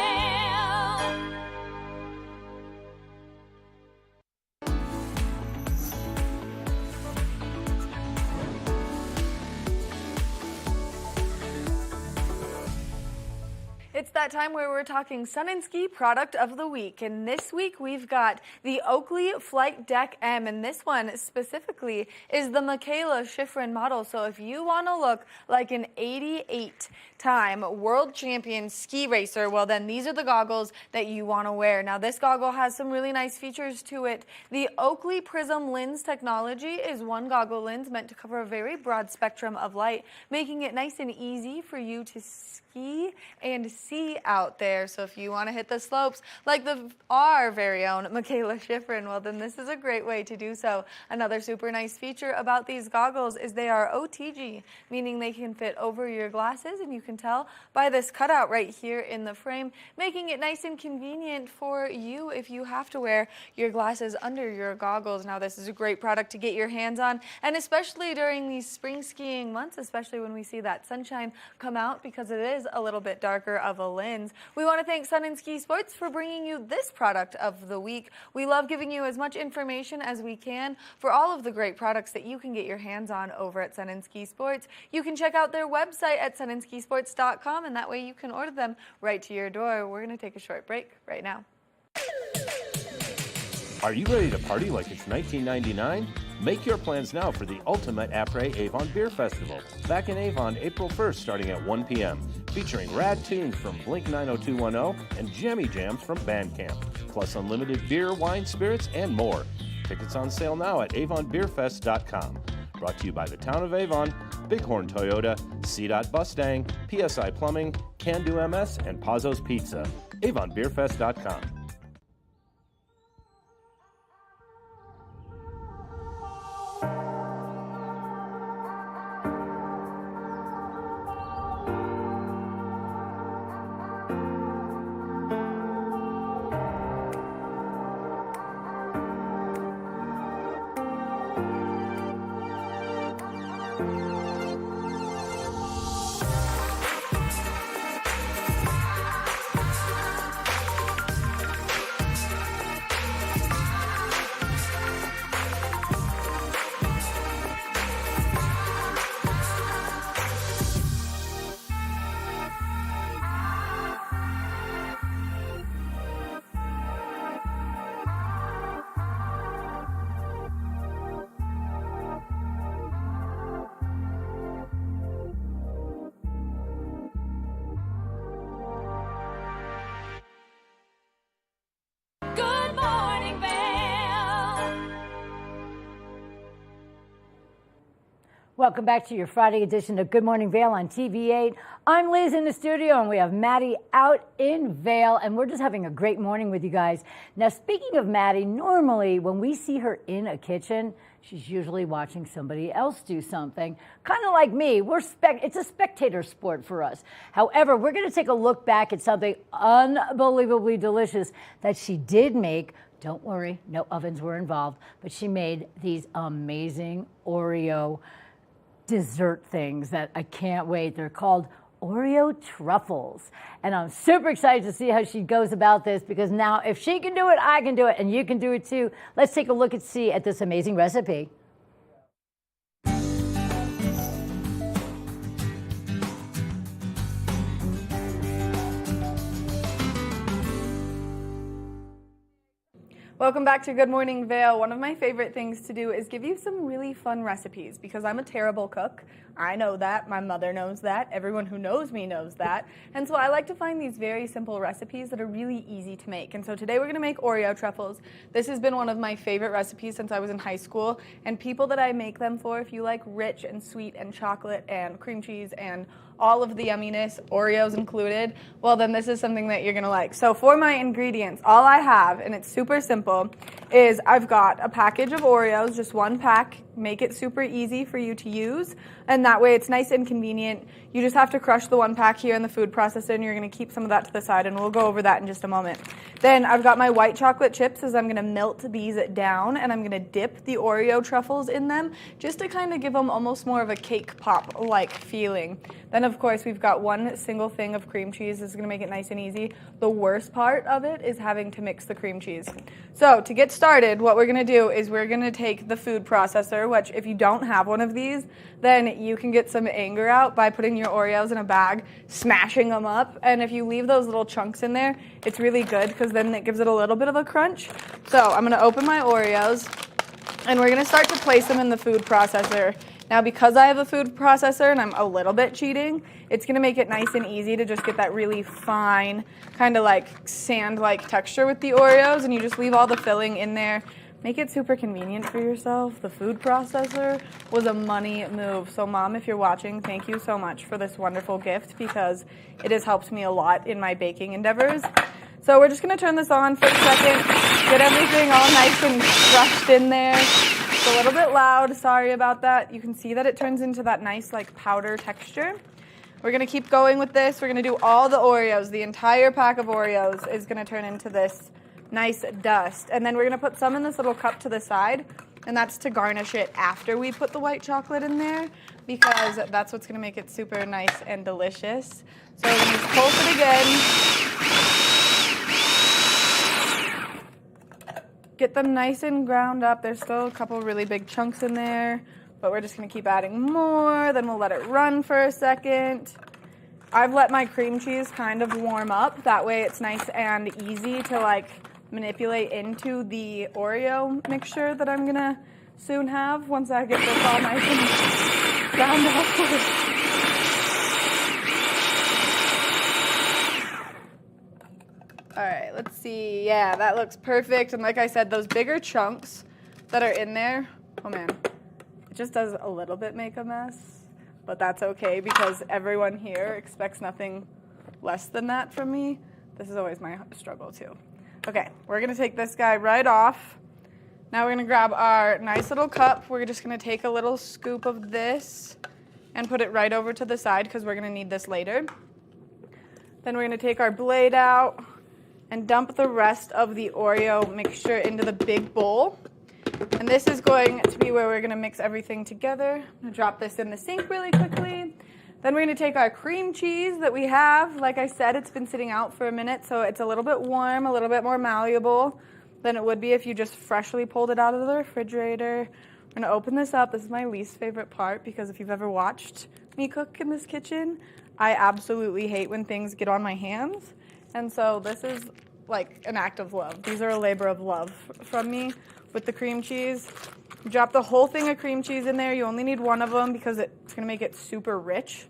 It's that time where we're talking Sun and Ski product of the week, and this week we've got the Oakley Flight Deck M, and this one specifically is the Michaela Schifrin model. So if you want to look like an 88-time world champion ski racer, well then these are the goggles that you want to wear. Now this goggle has some really nice features to it. The Oakley Prism lens technology is one goggle lens meant to cover a very broad spectrum of light, making it nice and easy for you to ski and see out there. So if you want to hit the slopes like our very own Michaela Schifrin, well then this is a great way to do so. Another super nice feature about these goggles is they are OTG, meaning they can fit over your glasses, and you can tell by this cutout right here in the frame, making it nice and convenient for you if you have to wear your glasses under your goggles. Now this is a great product to get your hands on, and especially during these spring skiing months, especially when we see that sunshine come out, because it is a little bit darker of a lens. We want to thank Sun and Ski Sports for bringing you this product of the week. We love giving you as much information as we can for all of the great products that you can get your hands on over at Sun and Ski Sports. You can check out their website at sunandskisports.com, and that way you can order them right to your door. We're going to take a short break right now. Are you ready to party like it's 1999? Make your plans now for the ultimate Apres Avon Beer Festival, back in Avon April 1st starting at 1 p.m., featuring rad tunes from Blink 90210 and jammy jams from Bandcamp, plus unlimited beer, wine, spirits, and more. Tickets on sale now at avonbeerfest.com. Brought to you by the Town of Avon, Bighorn Toyota, CDOT Mustang, PSI Plumbing, Can Do MS, and Pazzo's Pizza. AvonBeerFest.com. Good morning, Vail. Welcome back to your Friday edition of Good Morning Vail on TV8. I'm Liz in the studio, and we have Maddie out in Vail, and we're just having a great morning with you guys. Now, speaking of Maddie, normally when we see her in a kitchen, she's usually watching somebody else do something. Kind of like me. It's a spectator sport for us. However, we're going to take a look back at something unbelievably delicious that she did make. Don't worry, no ovens were involved, but she made these amazing Oreo dessert things that I can't wait. They're called Oreo truffles. And I'm super excited to see how she goes about this, because now if she can do it, I can do it, and you can do it too. Let's take a look and see at this amazing recipe. Welcome back to Good Morning Vail. One of my favorite things to do is give you some really fun recipes, because I'm a terrible cook. I know that. My mother knows that. Everyone who knows me knows that. And so I like to find these very simple recipes that are really easy to make. And so today we're going to make Oreo truffles. This has been one of my favorite recipes since I was in high school. And people that I make them for, if you like rich and sweet and chocolate and cream cheese and all of the yumminess, Oreos included, well then this is something that you're gonna like. So for my ingredients, all I have, and it's super simple, is I've got a package of Oreos, just one pack. Make it super easy for you to use, and that way it's nice and convenient. You just have to crush the one pack here in the food processor, and you're gonna keep some of that to the side, and we'll go over that in just a moment. Then I've got my white chocolate chips, as I'm gonna melt these down, and I'm gonna dip the Oreo truffles in them, just to kind of give them almost more of a cake pop-like feeling. Then of course we've got one single thing of cream cheese. This is gonna make it nice and easy. The worst part of it is having to mix the cream cheese. So to get started, what we're gonna do is we're gonna take the food processor, which if you don't have one of these, then you can get some anger out by putting your Oreos in a bag, smashing them up, and if you leave those little chunks in there, it's really good because then it gives it a little bit of a crunch. So I'm gonna open my Oreos, and we're gonna start to place them in the food processor. Now, because I have a food processor and I'm a little bit cheating, it's gonna make it nice and easy to just get that really fine, kind of like sand-like texture with the Oreos, and you just leave all the filling in there. Make it super convenient for yourself. The food processor was a money move. So Mom, if you're watching, thank you so much for this wonderful gift, because it has helped me a lot in my baking endeavors. So we're just gonna turn this on for a second, get everything all nice and crushed in there. It's a little bit loud, sorry about that. You can see that it turns into that nice like powder texture. We're gonna keep going with this. We're gonna do all the Oreos. The entire pack of Oreos is gonna turn into this nice dust. And then we're gonna put some in this little cup to the side, and that's to garnish it after we put the white chocolate in there, because that's what's gonna make it super nice and delicious. So we're gonna just pulse it again. Get them nice and ground up. There's still a couple really big chunks in there, but we're just gonna keep adding more. Then we'll let it run for a second. I've let my cream cheese kind of warm up. That way it's nice and easy to like manipulate into the Oreo mixture that I'm gonna soon have once I get this all nice and ground up. All right, let's see. Yeah, that looks perfect. And like I said, those bigger chunks that are in there, oh man, just does a little bit make a mess, but that's okay because everyone here expects nothing less than that from me. This is always my struggle too. Okay, we're gonna take this guy right off. Now we're gonna grab our nice little cup. We're just gonna take a little scoop of this and put it right over to the side because we're gonna need this later. Then we're gonna take our blade out and dump the rest of the Oreo mixture into the big bowl. And this is going to be where we're gonna mix everything together. I'm gonna drop this in the sink really quickly. Then we're gonna take our cream cheese that we have. Like I said, it's been sitting out for a minute, so it's a little bit warm, a little bit more malleable than it would be if you just freshly pulled it out of the refrigerator. I'm gonna open this up. This is my least favorite part because if you've ever watched me cook in this kitchen, I absolutely hate when things get on my hands. And so this is like an act of love. These are a labor of love from me with the cream cheese. You drop the whole thing of cream cheese in there. You only need one of them because it's gonna make it super rich.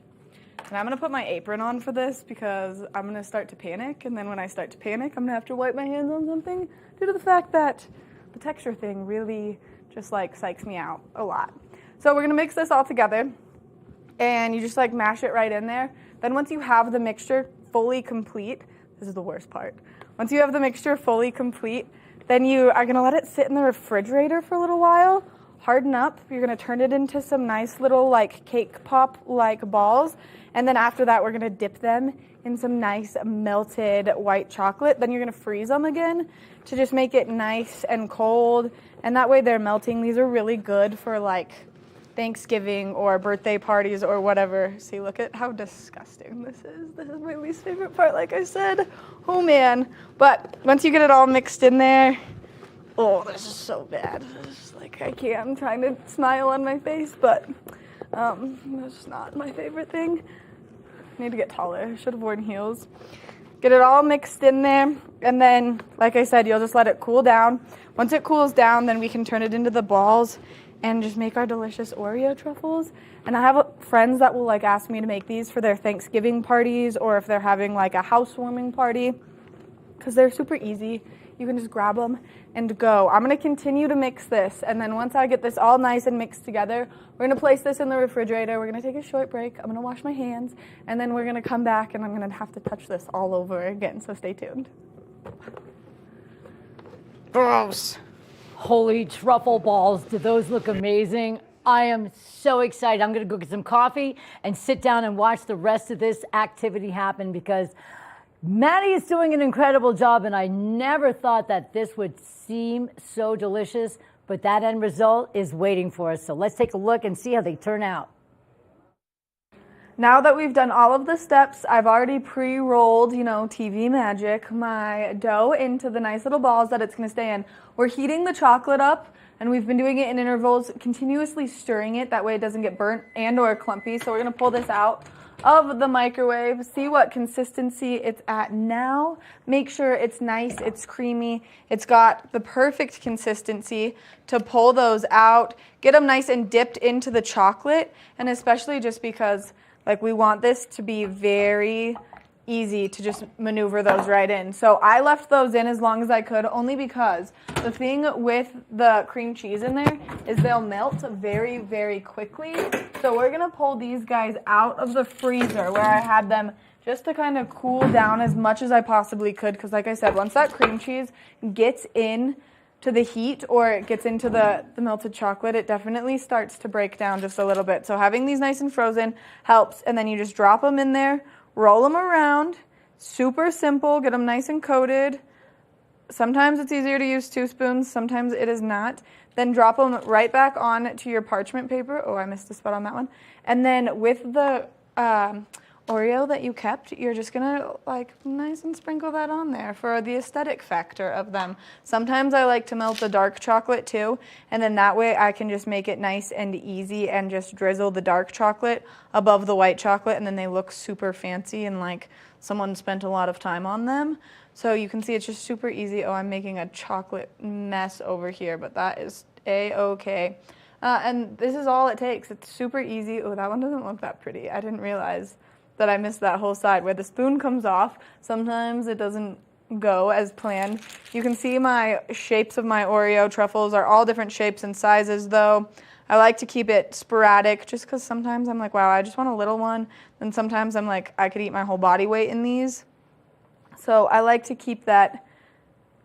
And I'm gonna put my apron on for this because I'm gonna start to panic. And then when I start to panic, I'm gonna have to wipe my hands on something due to the fact that the texture thing really just like psychs me out a lot. So we're gonna mix this all together and you just like mash it right in there. Then once you have the mixture fully complete, this is the worst part. Once you have the mixture fully complete, then you are gonna let it sit in the refrigerator for a little while, harden up. You're gonna turn it into some nice little like cake pop like balls. And then after that, we're gonna dip them in some nice melted white chocolate. Then you're gonna freeze them again to just make it nice and cold. And that way they're melting. These are really good for like Thanksgiving or birthday parties or whatever. See, look at how disgusting this is. This is my least favorite part, like I said. Oh man. But once you get it all mixed in there, oh, this is so bad. It's like I can't. I'm trying to smile on my face, but that's not my favorite thing. I need to get taller. I should have worn heels. Get it all mixed in there, and then, like I said, you'll just let it cool down. Once it cools down, then we can turn it into the balls and just make our delicious Oreo truffles. And I have friends that will like ask me to make these for their Thanksgiving parties or if they're having like a housewarming party because they're super easy. You can just grab them and go. I'm gonna continue to mix this, and then once I get this all nice and mixed together, we're gonna place this in the refrigerator. We're gonna take a short break. I'm gonna wash my hands, and then we're gonna come back and I'm gonna have to touch this all over again, so stay tuned. Gross. Holy truffle balls, do those look amazing? I am so excited. I'm gonna go get some coffee and sit down and watch the rest of this activity happen because Maddie is doing an incredible job, and I never thought that this would seem so delicious, but that end result is waiting for us. So let's take a look and see how they turn out. Now that we've done all of the steps, I've already pre-rolled, TV magic, my dough into the nice little balls that it's going to stay in. We're heating the chocolate up, and we've been doing it in intervals, continuously stirring it. That way it doesn't get burnt and or clumpy. So we're going to pull this out of the microwave, see what consistency it's at now. Make sure it's nice, it's creamy, it's got the perfect consistency to pull those out, get them nice and dipped into the chocolate, and especially just because we want this to be very easy to just maneuver those right in. So I left those in as long as I could, only because the thing with the cream cheese in there is they'll melt very, very quickly. So we're gonna pull these guys out of the freezer where I had them just to kind of cool down as much as I possibly could, because like I said, once that cream cheese gets in to the heat or it gets into the melted chocolate, it definitely starts to break down just a little bit. So having these nice and frozen helps, and then you just drop them in there, roll them around, super simple, get them nice and coated. Sometimes it's easier to use 2 spoons, sometimes it is not. Then drop them right back on to your parchment paper. Oh, I missed a spot on that one. And then with the Oreo that you kept, you're just gonna nice and sprinkle that on there for the aesthetic factor of them. Sometimes I like to melt the dark chocolate too, and then that way I can just make it nice and easy and just drizzle the dark chocolate above the white chocolate, and then they look super fancy and like someone spent a lot of time on them. So you can see it's just super easy. Oh, I'm making a chocolate mess over here, but that is A-okay. And this is all it takes. It's super easy. Oh, that one doesn't look that pretty. I didn't realize that I missed that whole side where the spoon comes off. Sometimes it doesn't go as planned. You can see my shapes of my Oreo truffles are all different shapes and sizes though. I like to keep it sporadic just because sometimes I'm like, wow, I just want a little one. Then sometimes I'm like, I could eat my whole body weight in these. So I like to keep that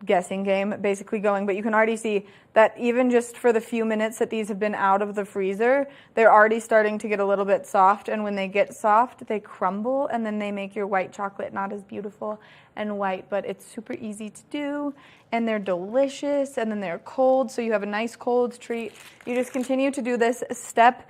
guessing game basically going, but you can already see that even just for the few minutes that these have been out of the freezer, they're already starting to get a little bit soft, and when they get soft, they crumble, and then they make your white chocolate not as beautiful and white, but it's super easy to do, and they're delicious, and then they're cold, so you have a nice cold treat. You just continue to do this step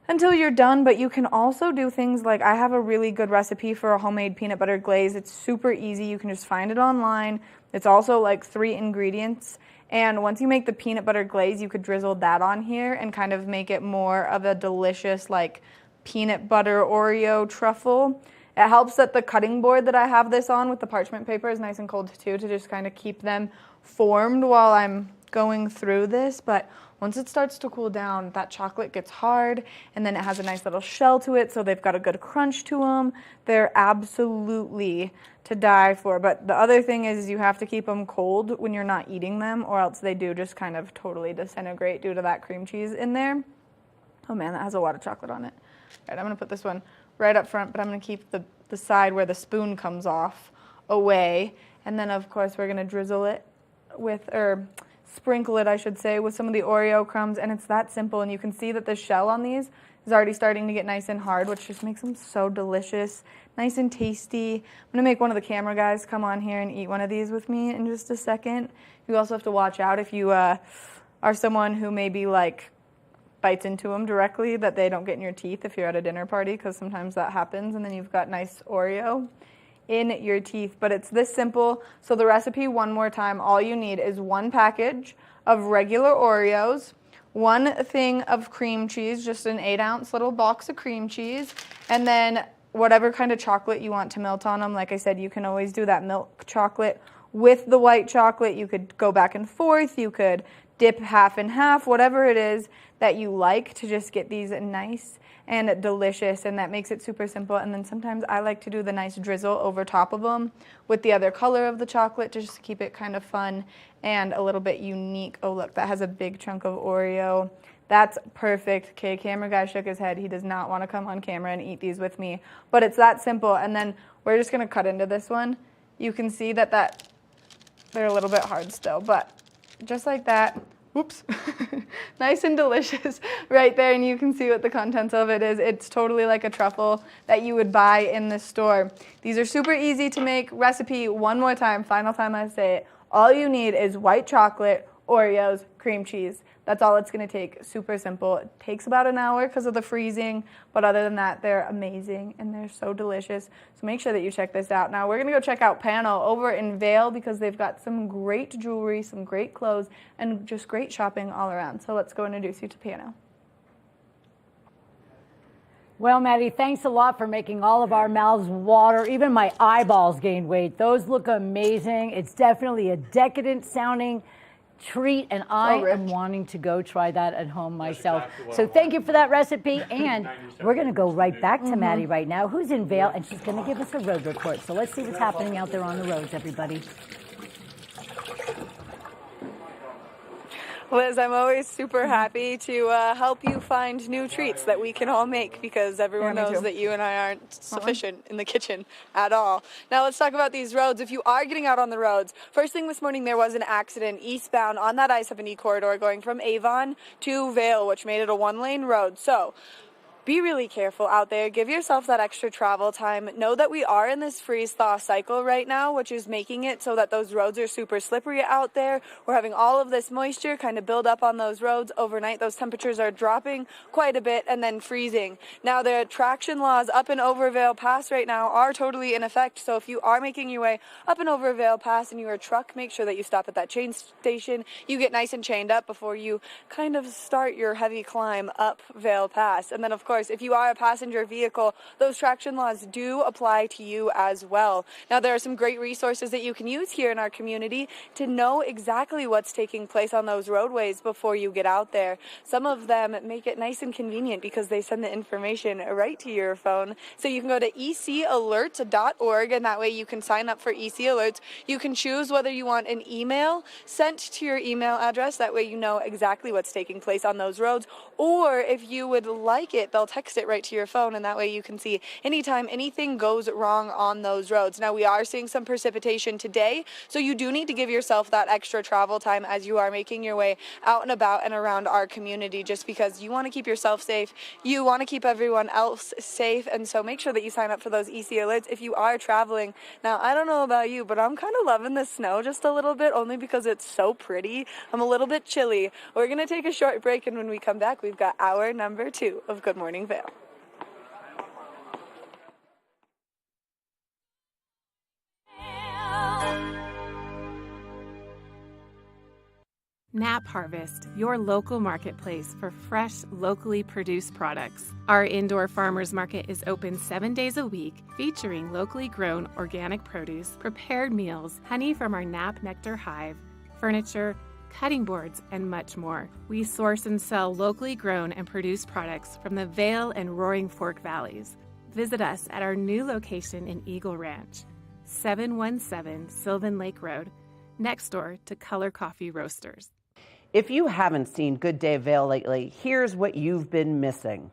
until you're done, but you can also do things like, I have a really good recipe for a homemade peanut butter glaze. It's super easy. You can just find it online. It's also like 3 ingredients. And once you make the peanut butter glaze, you could drizzle that on here and kind of make it more of a delicious like peanut butter Oreo truffle. It helps that the cutting board that I have this on with the parchment paper is nice and cold too, to just kind of keep them formed while I'm going through this. But once it starts to cool down, that chocolate gets hard, and then it has a nice little shell to it, so they've got a good crunch to them. They're absolutely to die for. But the other thing is you have to keep them cold when you're not eating them, or else they do just kind of totally disintegrate due to that cream cheese in there. Oh man, that has a lot of chocolate on it. All right, I'm going to put this one right up front, but I'm going to keep the side where the spoon comes off away. And then, of course, we're going to drizzle it with, or sprinkle it, I should say, with some of the Oreo crumbs, and it's that simple. And you can see that the shell on these is already starting to get nice and hard, which just makes them so delicious, nice and tasty. I'm going to make one of the camera guys come on here and eat one of these with me in just a second. You also have to watch out if you are someone who maybe like bites into them directly, that they don't get in your teeth if you're at a dinner party, because sometimes that happens, and then you've got nice Oreo in your teeth. But it's this simple. So the recipe, one more time, all you need is 1 package of regular Oreos, 1 thing of cream cheese, just an 8-ounce little box of cream cheese, and then whatever kind of chocolate you want to melt on them. Like I said, you can always do that milk chocolate with the white chocolate. You could go back and forth. You could dip half and half, whatever it is that you like, to just get these nice and delicious, and that makes it super simple. And then sometimes I like to do the nice drizzle over top of them with the other color of the chocolate, to just keep it kind of fun and a little bit unique. Oh look, that has a big chunk of Oreo. That's perfect. Okay, camera guy shook his head. He does not want to come on camera and eat these with me, but it's that simple. And then we're just going to cut into this one. You can see that they're a little bit hard still, but just like that. Whoops. Nice and delicious right there, and you can see what the contents of it is. It's totally like a truffle that you would buy in the store. These are super easy to make. Recipe, one more time, final time I say it. All you need is white chocolate, Oreos, cream cheese. That's all it's going to take. Super simple. It takes about an hour because of the freezing, but other than that, they're amazing and they're so delicious. So make sure that you check this out. Now we're going to go check out Pano over in Vail, because they've got some great jewelry, some great clothes, and just great shopping all around. So let's go introduce you to Pano. Well, Maddie, thanks a lot for making all of our mouths water. Even my eyeballs gained weight. Those look amazing. It's definitely a decadent sounding treat, and I am wanting to go try that at home myself. So thank you for that recipe, and we're going to go right back to Maddie right now, who's in Vail, and she's going to give us a road report. So let's see what's happening out there on the roads, everybody. Liz, I'm always super happy to help you find new treats that we can all make, because everyone knows that you and I aren't sufficient in the kitchen at all. Now let's talk about these roads. If you are getting out on the roads, first thing this morning there was an accident eastbound on that I-70 corridor going from Avon to Vail, which made it a 1-lane road. So be really careful out there. Give yourself that extra travel time. Know that we are in this freeze-thaw cycle right now, which is making it so that those roads are super slippery out there. We're having all of this moisture kind of build up on those roads overnight. Those temperatures are dropping quite a bit and then freezing. Now, the traction laws up and over Vail Pass right now are totally in effect. So if you are making your way up and over Vail Pass in your truck, make sure that you stop at that chain station. You get nice and chained up before you kind of start your heavy climb up Vail Pass. And then, of course, course, if you are a passenger vehicle, those traction laws do apply to you as well. Now, there are some great resources that you can use here in our community to know exactly what's taking place on those roadways before you get out there. Some of them make it nice and convenient because they send the information right to your phone. So you can go to ecalerts.org, and that way you can sign up for EC Alerts. You can choose whether you want an email sent to your email address. That way you know exactly what's taking place on those roads. Or if you would like it, they'll text it right to your phone, and that way you can see anytime anything goes wrong on those roads. Now, we are seeing some precipitation today, so you do need to give yourself that extra travel time as you are making your way out and about and around our community, just because you want to keep yourself safe, you want to keep everyone else safe, and so make sure that you sign up for those EC Alerts if you are traveling. Now, I don't know about you, but I'm kind of loving the snow just a little bit, only because it's so pretty. I'm a little bit chilly. We're going to take a short break, and when we come back, we've got hour number 2 of Good Morning Vail. Nap Harvest, your local marketplace for fresh, locally produced products. Our indoor farmers market is open 7 days a week, featuring locally grown organic produce, prepared meals, honey from our Nap Nectar hive, furniture, cutting boards, and much more. We source and sell locally grown and produced products from the Vail and Roaring Fork Valleys. Visit us at our new location in Eagle Ranch, 717 Sylvan Lake Road, next door to Color Coffee Roasters. If you haven't seen Good Day Vail lately, here's what you've been missing.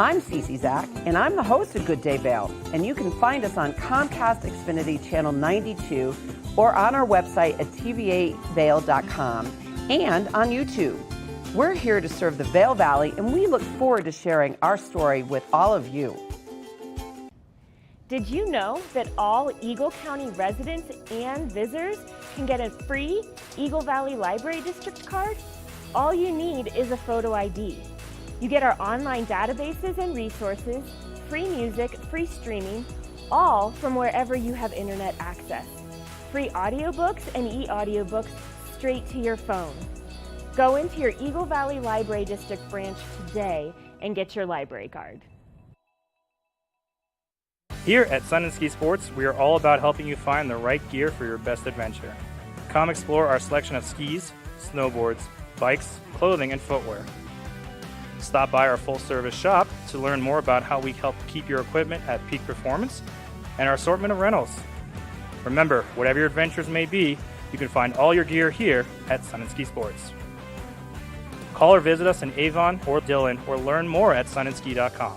I'm Cece Zach, and I'm the host of Good Day Vail, and you can find us on Comcast Xfinity Channel 92 or on our website at tvavail.com and on YouTube. We're here to serve the Vail Valley, and we look forward to sharing our story with all of you. Did you know that all Eagle County residents and visitors can get a free Eagle Valley Library District card? All you need is a photo ID. You get our online databases and resources, free music, free streaming, all from wherever you have internet access. Free audiobooks and e-audiobooks straight to your phone. Go into your Eagle Valley Library District branch today and get your library card. Here at Sun and Ski Sports, we are all about helping you find the right gear for your best adventure. Come explore our selection of skis, snowboards, bikes, clothing, and footwear. Stop by our full-service shop to learn more about how we help keep your equipment at peak performance and our assortment of rentals. Remember, whatever your adventures may be, you can find all your gear here at Sun and Ski Sports. Call or visit us in Avon or Dillon or learn more at sunandski.com.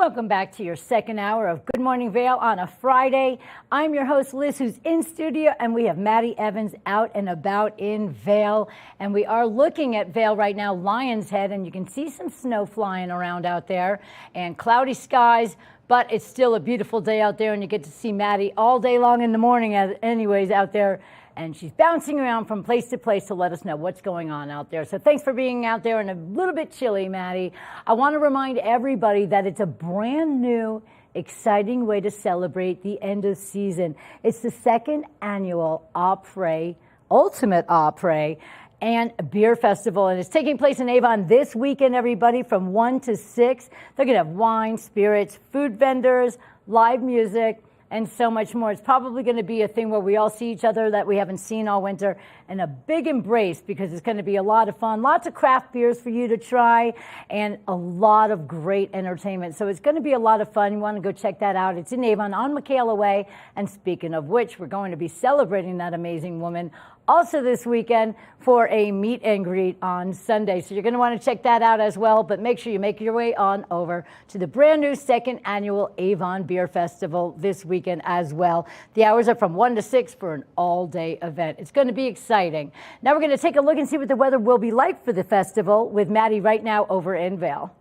Welcome back to your second hour of Good Morning Vail on a Friday. I'm your host, Liz, who's in studio, and we have Maddie Evans out and about in Vail. And we are looking at Vail right now, Lion's Head, and you can see some snow flying around out there and cloudy skies, but it's still a beautiful day out there, and you get to see Maddie all day long in the morning anyways out there. And she's bouncing around from place to place to let us know what's going on out there. So thanks for being out there, and a little bit chilly, Maddie. I want to remind everybody that it's a brand new, exciting way to celebrate the end of season. It's the second annual Apres, Ultimate Apres, and Beer Festival, and it's taking place in Avon this weekend, everybody, from 1 to 6. They're going to have wine, spirits, food vendors, live music, and so much more. It's probably going to be a thing where we all see each other that we haven't seen all winter, and a big embrace, because it's going to be a lot of fun, lots of craft beers for you to try, and a lot of great entertainment. So it's going to be a lot of fun. You want to go check that out. It's in Avon on Michaela Way. And speaking of which, we're going to be celebrating that amazing woman also this weekend for a meet and greet on Sunday. So you're going to want to check that out as well, but make sure you make your way on over to the brand new second annual Avon Beer Festival this weekend as well. The hours are from 1 to 6 for an all-day event. It's going to be exciting. Now we're going to take a look and see what the weather will be like for the festival with Maddie right now over in Vail.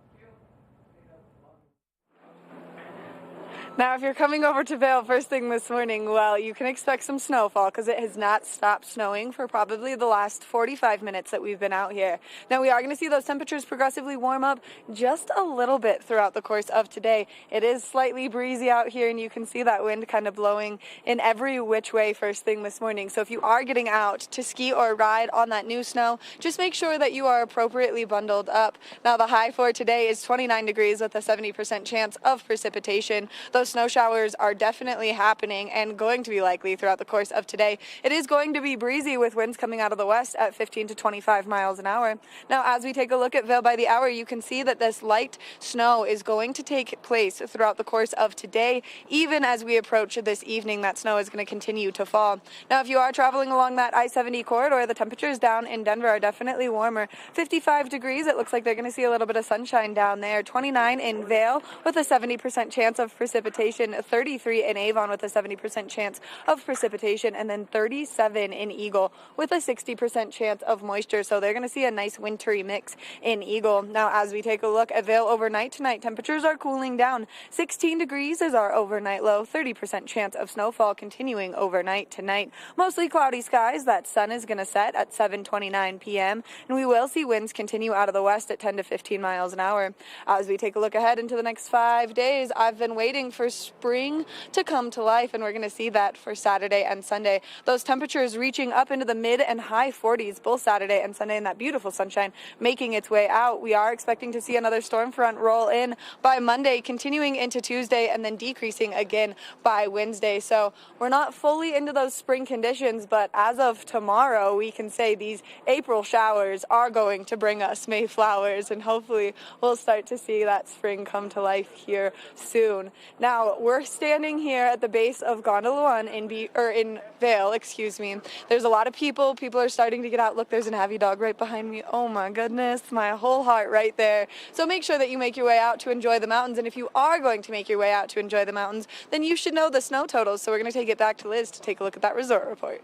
Now, if you're coming over to Vail first thing this morning, well, you can expect some snowfall because it has not stopped snowing for probably the last 45 minutes that we've been out here. Now, we are going to see those temperatures progressively warm up just a little bit throughout the course of today. It is slightly breezy out here, and you can see that wind kind of blowing in every which way first thing this morning. So if you are getting out to ski or ride on that new snow, just make sure that you are appropriately bundled up. Now, the high for today is 29 degrees with a 70% chance of precipitation. Those snow showers are definitely happening and going to be likely throughout the course of today. It is going to be breezy with winds coming out of the west at 15 to 25 miles an hour. Now, as we take a look at Vail by the hour, you can see that this light snow is going to take place throughout the course of today. Even as we approach this evening, that snow is going to continue to fall. Now, if you are traveling along that I-70 corridor, the temperatures down in Denver are definitely warmer. 55 degrees. It looks like they're going to see a little bit of sunshine down there. 29 in Vail with a 70% chance of precipitation. 33 in Avon with a 70% chance of precipitation, and then 37 in Eagle with a 60% chance of moisture. So they're going to see a nice wintry mix in Eagle. Now, as we take a look at Vail overnight tonight, temperatures are cooling down. 16 degrees is our overnight low. 30% chance of snowfall continuing overnight tonight. Mostly cloudy skies. That sun is going to set at 7:29 p.m. and we will see winds continue out of the west at 10 to 15 miles an hour. As we take a look ahead into the next 5 days, I've been waiting for spring to come to life, and we're going to see that for Saturday and Sunday. Those temperatures reaching up into the mid and high 40s both Saturday and Sunday, and that beautiful sunshine making its way out. We are expecting to see another storm front roll in by Monday, continuing into Tuesday, and then decreasing again by Wednesday. So we're not fully into those spring conditions, but as of tomorrow, we can say these April showers are going to bring us May flowers, and hopefully we'll start to see that spring come to life here soon. Now, we're standing here at the base of Gondola 1 in Vail, excuse me. There's a lot of people. People are starting to get out. Look, there's an Avi dog right behind me. Oh my goodness, my whole heart right there. So make sure that you make your way out to enjoy the mountains. And if you are going to make your way out to enjoy the mountains, then you should know the snow totals. So we're going to take it back to Liz to take a look at that resort report.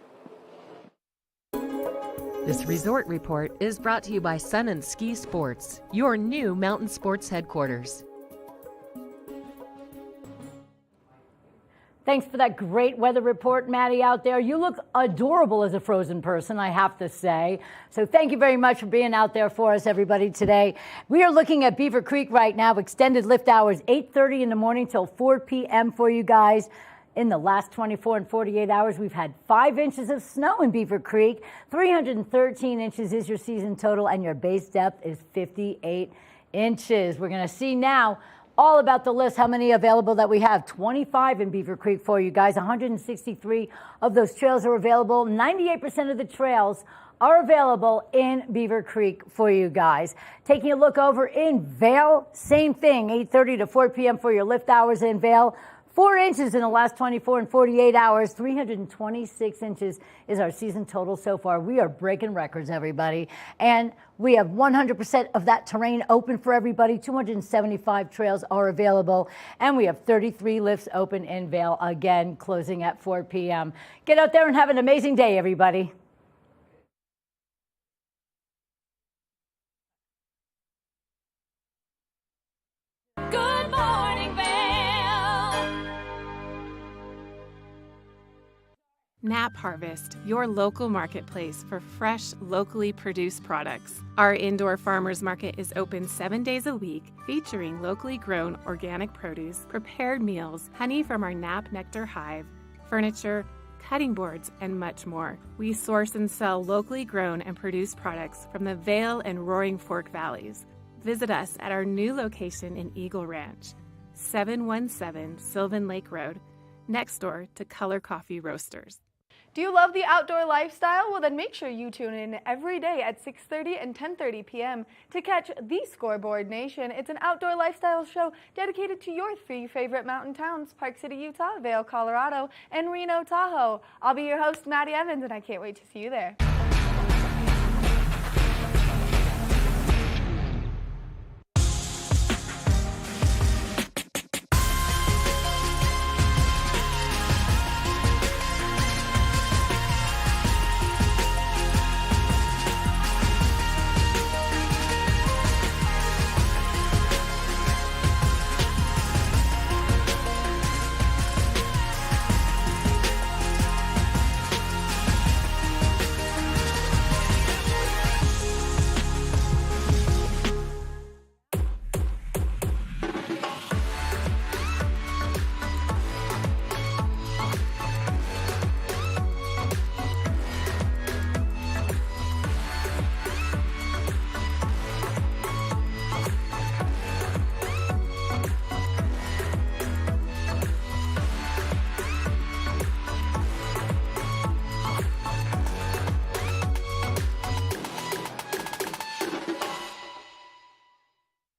This resort report is brought to you by Sun and Ski Sports, your new mountain sports headquarters. Thanks for that great weather report, Maddie, out there. You look adorable as a frozen person, I have to say. So thank you very much for being out there for us, everybody, today. We are looking at Beaver Creek right now. Extended lift hours, 8:30 in the morning till 4 p.m. for you guys. In the last 24 and 48 hours, we've had 5 inches of snow in Beaver Creek. 313 inches is your season total, and your base depth is 58 inches. We're going to see now all about the list, how many available that we have. 25 in Beaver Creek for you guys. 163 of those trails are available. 98% of the trails are available in Beaver Creek for you guys. Taking a look over in Vail, same thing, 8:30 to 4 p.m. for your lift hours in Vail. 4 inches in the last 24 and 48 hours. 326 inches is our season total so far. We are breaking records, everybody. And we have 100% of that terrain open for everybody. 275 trails are available. And we have 33 lifts open in Vail, again, closing at 4 p.m. Get out there and have an amazing day, everybody. Good morning, Vail. Nap Harvest, your local marketplace for fresh, locally produced products. Our indoor farmers market is open 7 days a week, featuring locally grown organic produce, prepared meals, honey from our Nap Nectar hive, furniture, cutting boards, and much more. We source and sell locally grown and produced products from the Vail and Roaring Fork Valleys. Visit us at our new location in Eagle Ranch, 717 Sylvan Lake Road, next door to Color Coffee Roasters. Do you love the outdoor lifestyle? Well, then make sure you tune in every day at 6:30 and 10:30 p.m. to catch The Scoreboard Nation. It's an outdoor lifestyle show dedicated to your 3 favorite mountain towns: Park City, Utah, Vail, Colorado, and Reno, Tahoe. I'll be your host, Maddie Evans, and I can't wait to see you there.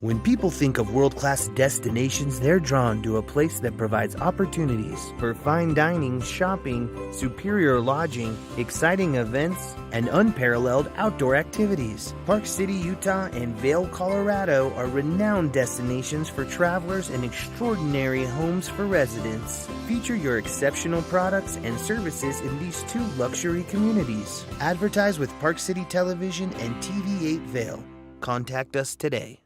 When people think of world-class destinations, they're drawn to a place that provides opportunities for fine dining, shopping, superior lodging, exciting events, and unparalleled outdoor activities. Park City, Utah, and Vail, Colorado are renowned destinations for travelers and extraordinary homes for residents. Feature your exceptional products and services in these 2 luxury communities. Advertise with Park City Television and TV8 Vail. Contact us today.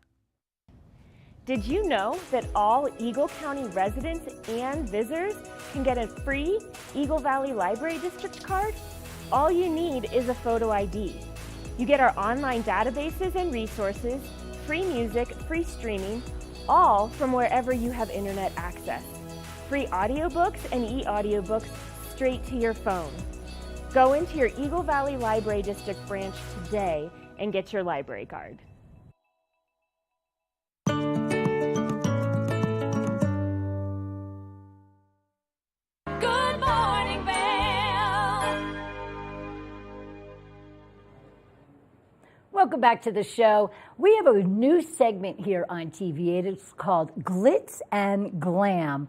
Did you know that all Eagle County residents and visitors can get a free Eagle Valley Library District card? All you need is a photo ID. You get our online databases and resources, free music, free streaming, all from wherever you have internet access. Free audiobooks and e-audiobooks straight to your phone. Go into your Eagle Valley Library District branch today and get your library card. Good morning, Vail. Welcome back to the show. We have a new segment here on TV8. It's called Glitz and Glam.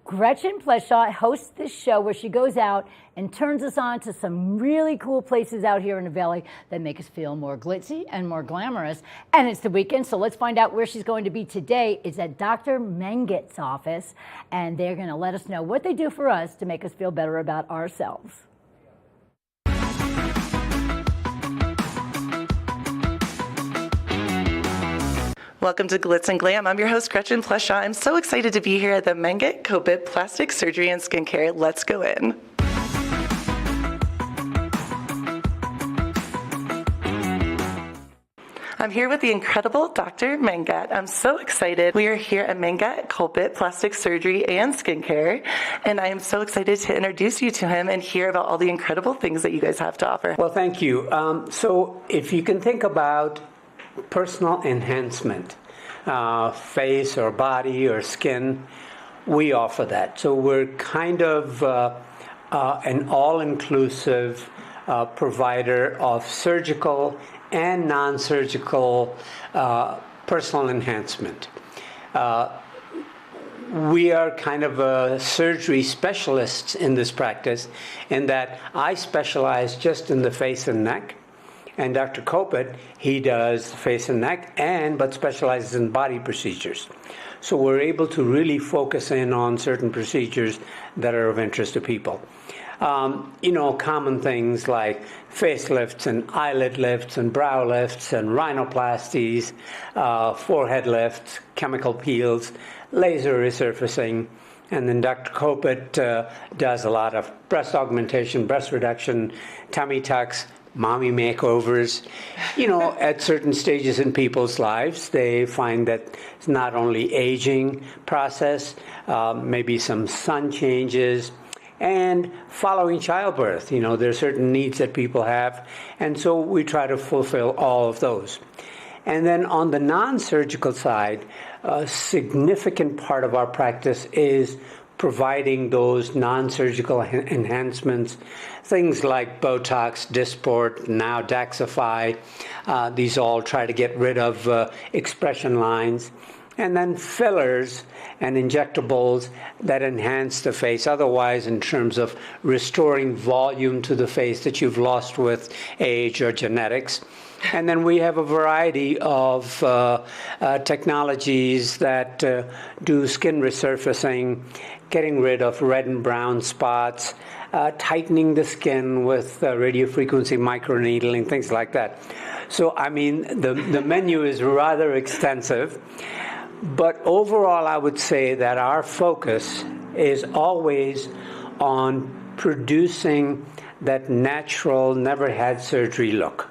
Gretchen Pleshaw hosts this show where she goes out and turns us on to some really cool places out here in the Valley that make us feel more glitzy and more glamorous. And it's the weekend, so let's find out where she's going to be today. It's at Dr. Menget's office, and they're going to let us know what they do for us to make us feel better about ourselves. Welcome to Glitz and Glam. I'm your host, Gretchen Pleshaw. I'm so excited to be here at the Menget Copit Plastic Surgery and Skincare. Let's go in. I'm here with the incredible Dr. Menget. I'm so excited. We are here at Menget Copit Plastic Surgery and Skincare, and I am so excited to introduce you to him and hear about all the incredible things that you guys have to offer. Well, thank you. So if you can think about personal enhancement, face or body or skin, we offer that. So we're kind of an all-inclusive provider of surgical and non-surgical personal enhancement. we are kind of surgery specialists in this practice, in that I specialize just in the face and neck. And Dr. Kopit, he does face and neck, but specializes in body procedures. So we're able to really focus in on certain procedures that are of interest to people. Common things like facelifts and eyelid lifts and brow lifts and rhinoplasties, forehead lifts, chemical peels, laser resurfacing. And then Dr. Kopit does a lot of breast augmentation, breast reduction, tummy tucks, mommy makeovers. At certain stages in people's lives, they find that it's not only aging process, maybe some sun changes, and following childbirth. There are certain needs that people have, and so we try to fulfill all of those. And then on the non-surgical side, a significant part of our practice is providing those non-surgical enhancements, things like Botox, Dysport, now Daxify. These all try to get rid of expression lines. And then fillers and injectables that enhance the face otherwise, in terms of restoring volume to the face that you've lost with age or genetics. And then we have a variety of technologies that do skin resurfacing, getting rid of red and brown spots, tightening the skin with radiofrequency microneedling, things like that. So, the menu is rather extensive. But overall, I would say that our focus is always on producing that natural, never had surgery look.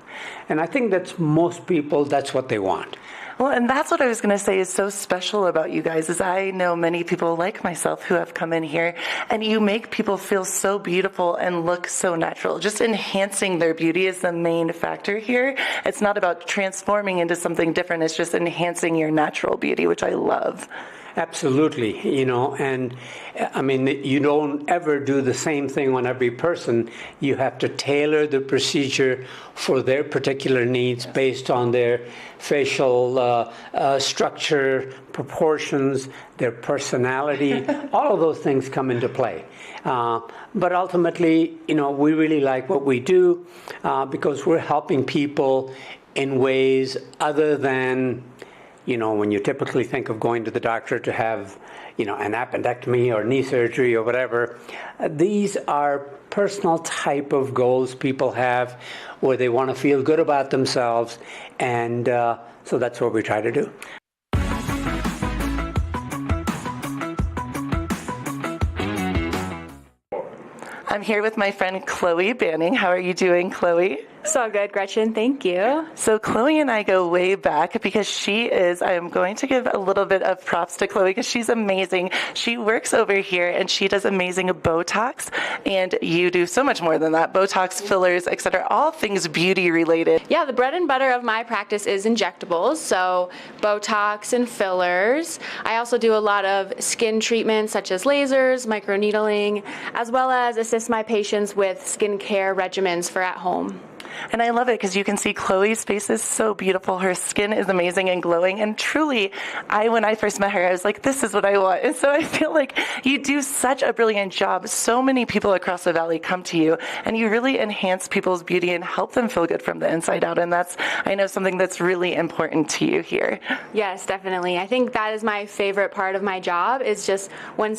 And I think that's most people, that's what they want. Well, and that's what I was going to say is so special about you guys, is I know many people like myself who have come in here, and you make people feel so beautiful and look so natural. Just enhancing their beauty is the main factor here. It's not about transforming into something different. It's just enhancing your natural beauty, which I love. Absolutely, and you don't ever do the same thing on every person. You have to tailor the procedure for their particular needs based on their facial structure, proportions, their personality. All of those things come into play. But ultimately, we really like what we do because we're helping people in ways other than when you typically think of going to the doctor to have, an appendectomy or knee surgery or whatever, these are personal type of goals people have where they want to feel good about themselves. And so that's what we try to do. I'm here with my friend Chloe Banning. How are you doing, Chloe? So good, Gretchen. Thank you. So Chloe and I go way back because I am going to give a little bit of props to Chloe because she's amazing. She works over here and she does amazing Botox, and you do so much more than that. Botox, fillers, etc., all things beauty related. Yeah, the bread and butter of my practice is injectables, so Botox and fillers. I also do a lot of skin treatments such as lasers, microneedling, as well as assist my patients with skincare regimens for at home. And I love it because you can see Chloe's face is so beautiful. Her skin is amazing and glowing. And truly, when I first met her, I was like, this is what I want. And so I feel like you do such a brilliant job. So many people across the valley come to you, and you really enhance people's beauty and help them feel good from the inside out. And that's, I know, something that's really important to you here. Yes, definitely. I think that is my favorite part of my job, is just when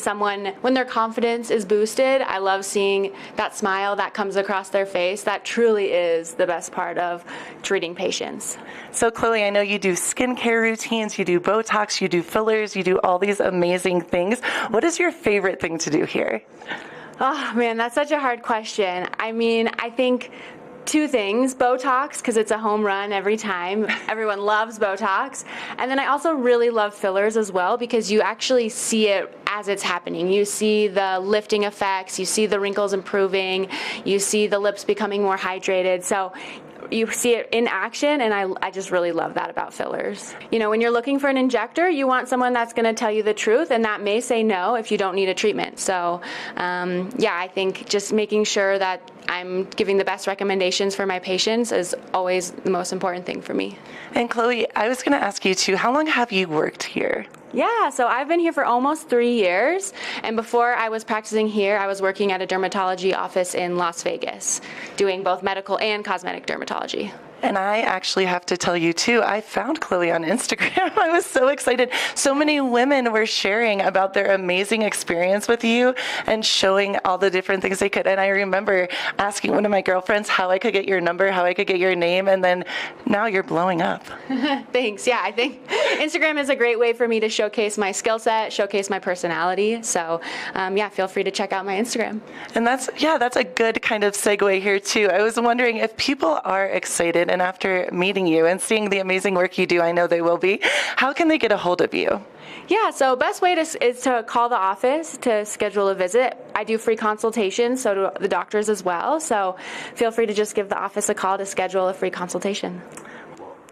their confidence is boosted. I love seeing that smile that comes across their face. That truly is the best part of treating patients. So Chloe, I know you do skincare routines, you do Botox, you do fillers, you do all these amazing things. What is your favorite thing to do here? Oh man, that's such a hard question. I think two things: Botox, because it's a home run every time. Everyone loves Botox. And then I also really love fillers as well, because you actually see it as it's happening. You see the lifting effects, you see the wrinkles improving, you see the lips becoming more hydrated. So you see it in action, and I just really love that about fillers. When you're looking for an injector, you want someone that's going to tell you the truth, and that may say no if you don't need a treatment. So I think just making sure that I'm giving the best recommendations for my patients is always the most important thing for me. And Chloe, I was going to ask you too, how long have you worked here? Yeah, so I've been here for almost 3 years, and before I was practicing here, I was working at a dermatology office in Las Vegas, doing both medical and cosmetic dermatology. And I actually have to tell you too, I found Chloe on Instagram. I was so excited. So many women were sharing about their amazing experience with you and showing all the different things they could. And I remember asking one of my girlfriends how I could get your number, how I could get your name, and then now you're blowing up. Thanks. Yeah, I think Instagram is a great way for me to showcase my skill set, showcase my personality. So yeah, feel free to check out my Instagram. And that's a good kind of segue here too. I was wondering if people are excited and after meeting you and seeing the amazing work you do, I know they will be, how can they get a hold of you? Yeah, so best way is to call the office to schedule a visit. I do free consultations, so do the doctors as well. So feel free to just give the office a call to schedule a free consultation.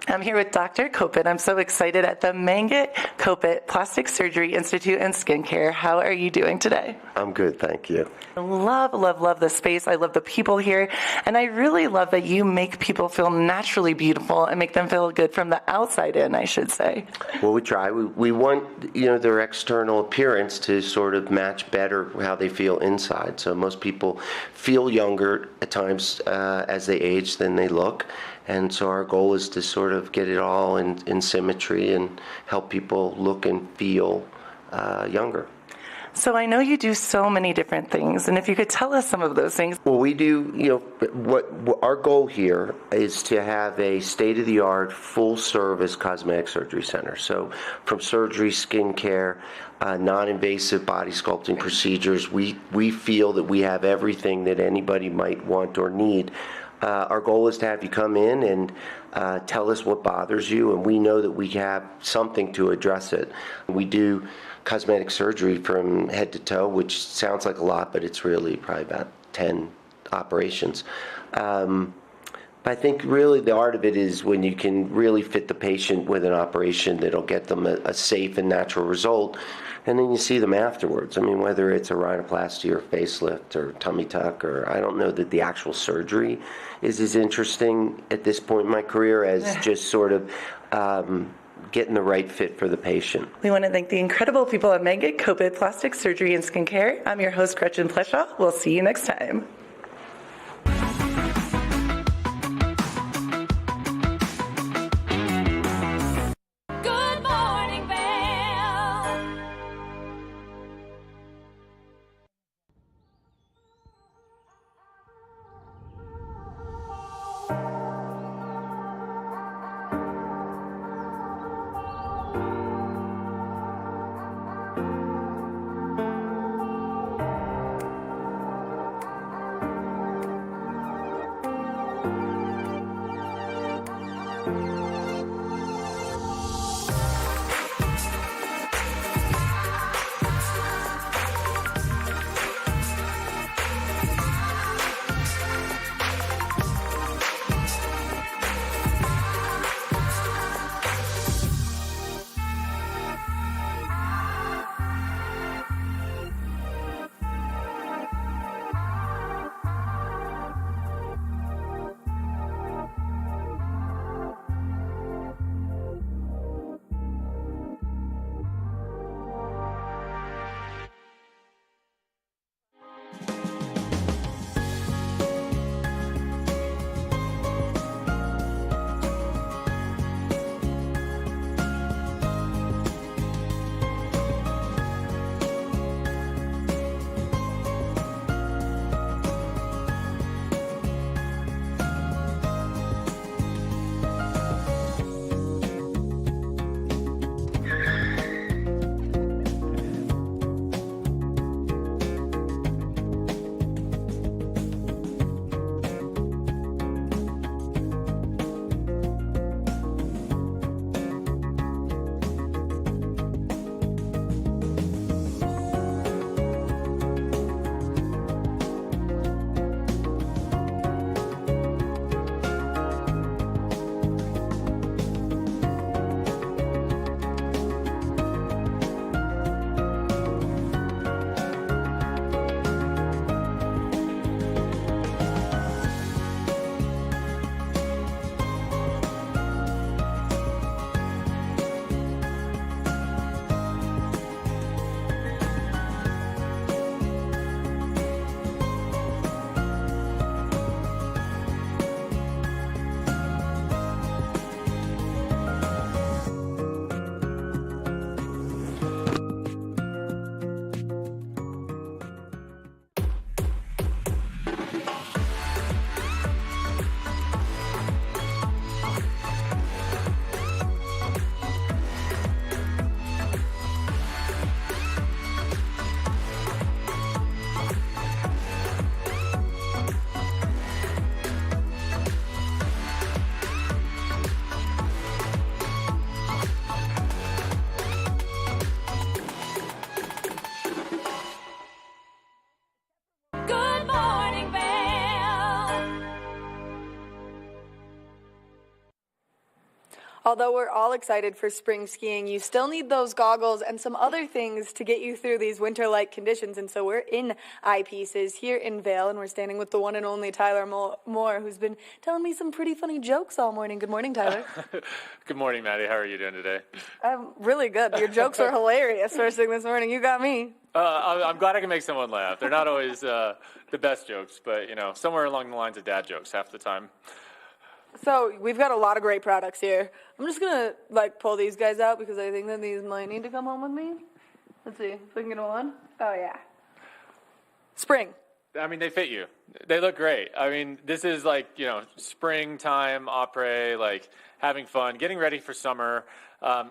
I'm here with Dr. Kopit. I'm so excited at the Mangat Kopit Plastic Surgery Institute and Skincare. How are you doing today? I'm good, thank you. I love the space. I love the people here. And I really love that you make people feel naturally beautiful and make them feel good from the outside in, I should say. Well, we try. We want, their external appearance to sort of match better how they feel inside. So most people feel younger at times as they age than they look. And so our goal is to sort of get it all in symmetry and help people look and feel younger. So I know you do so many different things, and if you could tell us some of those things. Well, we do, what our goal here is to have a state-of-the-art, full-service cosmetic surgery center. So from surgery, skincare, non-invasive body sculpting procedures, we feel that we have everything that anybody might want or need. Our goal is to have you come in and tell us what bothers you, and we know that we have something to address it. We do cosmetic surgery from head to toe, which sounds like a lot, but it's really probably about 10 operations. I think really the art of it is when you can really fit the patient with an operation that'll get them a safe and natural result, and then you see them afterwards. I mean, whether it's a rhinoplasty or facelift or tummy tuck, or I don't know that the actual surgery is as interesting at this point in my career as just sort of getting the right fit for the patient. We want to thank the incredible people at Mangat Kopit Plastic Surgery and Skincare. I'm your host, Gretchen Pleshaw. We'll see you next time. Good morning, Vail. Although we're all excited for spring skiing, you still need those goggles and some other things to get you through these winter-like conditions. And so we're in Eye Pieces here in Vail, and we're standing with the one and only Tyler Moore, who's been telling me some pretty funny jokes all morning. Good morning, Tyler. Good morning, Maddie. How are you doing today? I'm really good. Your jokes are hilarious first thing this morning. You got me. I'm glad I can make someone laugh. They're not always the best jokes, but, somewhere along the lines of dad jokes half the time. So we've got a lot of great products here. I'm just going to, pull these guys out because I think that these might need to come home with me. Let's see if we can get them on. Oh, yeah. Spring. I mean, they fit you. They look great. I mean, this is springtime, Apres, having fun, getting ready for summer,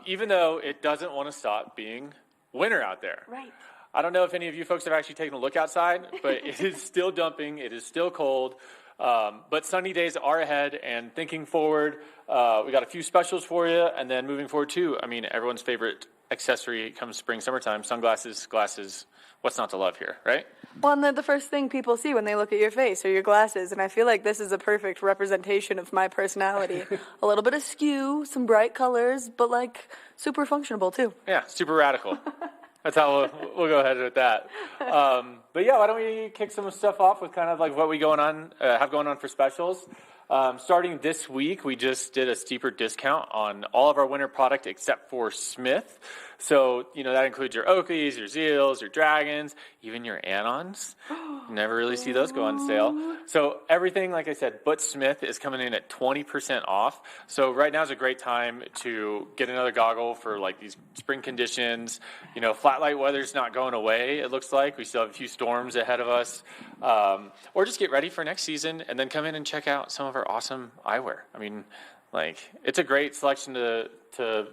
even though it doesn't want to stop being winter out there. Right. I don't know if any of you folks have actually taken a look outside, but it is still dumping. It is still cold. But sunny days are ahead, and thinking forward, we got a few specials for you, and then moving forward too, I mean, everyone's favorite accessory comes spring, summertime, sunglasses, glasses, what's not to love here, right? Well, and then the first thing people see when they look at your face are your glasses, and I feel like this is a perfect representation of my personality. A little bit askew, some bright colors, but super functional too. Yeah, super radical. That's how we'll go ahead with that. But yeah, why don't we kick some stuff off with kind of what we have going on for specials. Starting this week, we just did a steeper discount on all of our winter product except for Smith. So, that includes your Oakleys, your Zeals, your Dragons, even your Anons. You never really see those go on sale. So everything, like I said, but Smith is coming in at 20% off. So right now is a great time to get another goggle for these spring conditions. Flat light weather's not going away, it looks like. We still have a few storms ahead of us. Or just get ready for next season and then come in and check out some of our awesome eyewear. I mean, it's a great selection to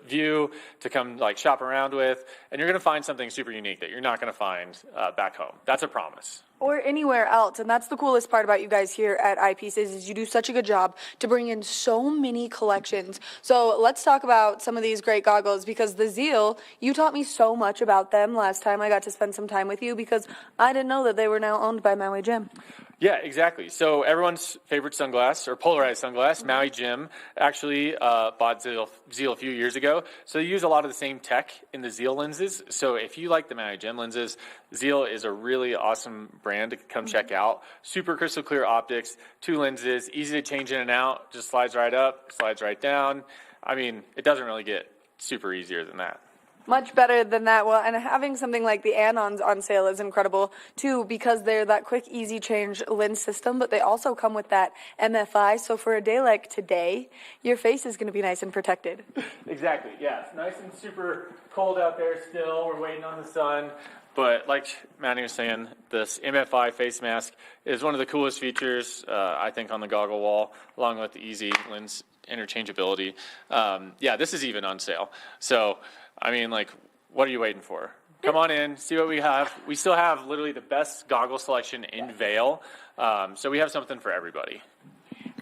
view, to come shop around with, and you're going to find something super unique that you're not going to find back home. That's a promise. Or anywhere else, and that's the coolest part about you guys here at Eye Pieces is you do such a good job to bring in so many collections. So let's talk about some of these great goggles, because the Zeal, you taught me so much about them last time I got to spend some time with you, because I didn't know that they were now owned by Maui Jim. Yeah, exactly. So everyone's favorite sunglass, or polarized sunglass, Maui Jim, actually bought Zeal a few years ago. So they use a lot of the same tech in the Zeal lenses. So if you like the Maui Jim lenses, Zeal is a really awesome brand to come check out. Super crystal clear optics, 2 lenses, easy to change in and out, just slides right up, slides right down. I mean, it doesn't really get super easier than that. Much better than that. Well, and having something like the Anons on sale is incredible, too, because they're that quick, easy change lens system, but they also come with that MFI. So for a day like today, your face is going to be nice and protected. Exactly, yeah. It's nice and super cold out there still. We're waiting on the sun. But like Maddie was saying, this MFI face mask is one of the coolest features, I think, on the goggle wall, along with the easy lens interchangeability. Yeah, this is even on sale. So, I mean, what are you waiting for? Come on in, see what we have. We still have literally the best goggle selection in Vail. So we have something for everybody.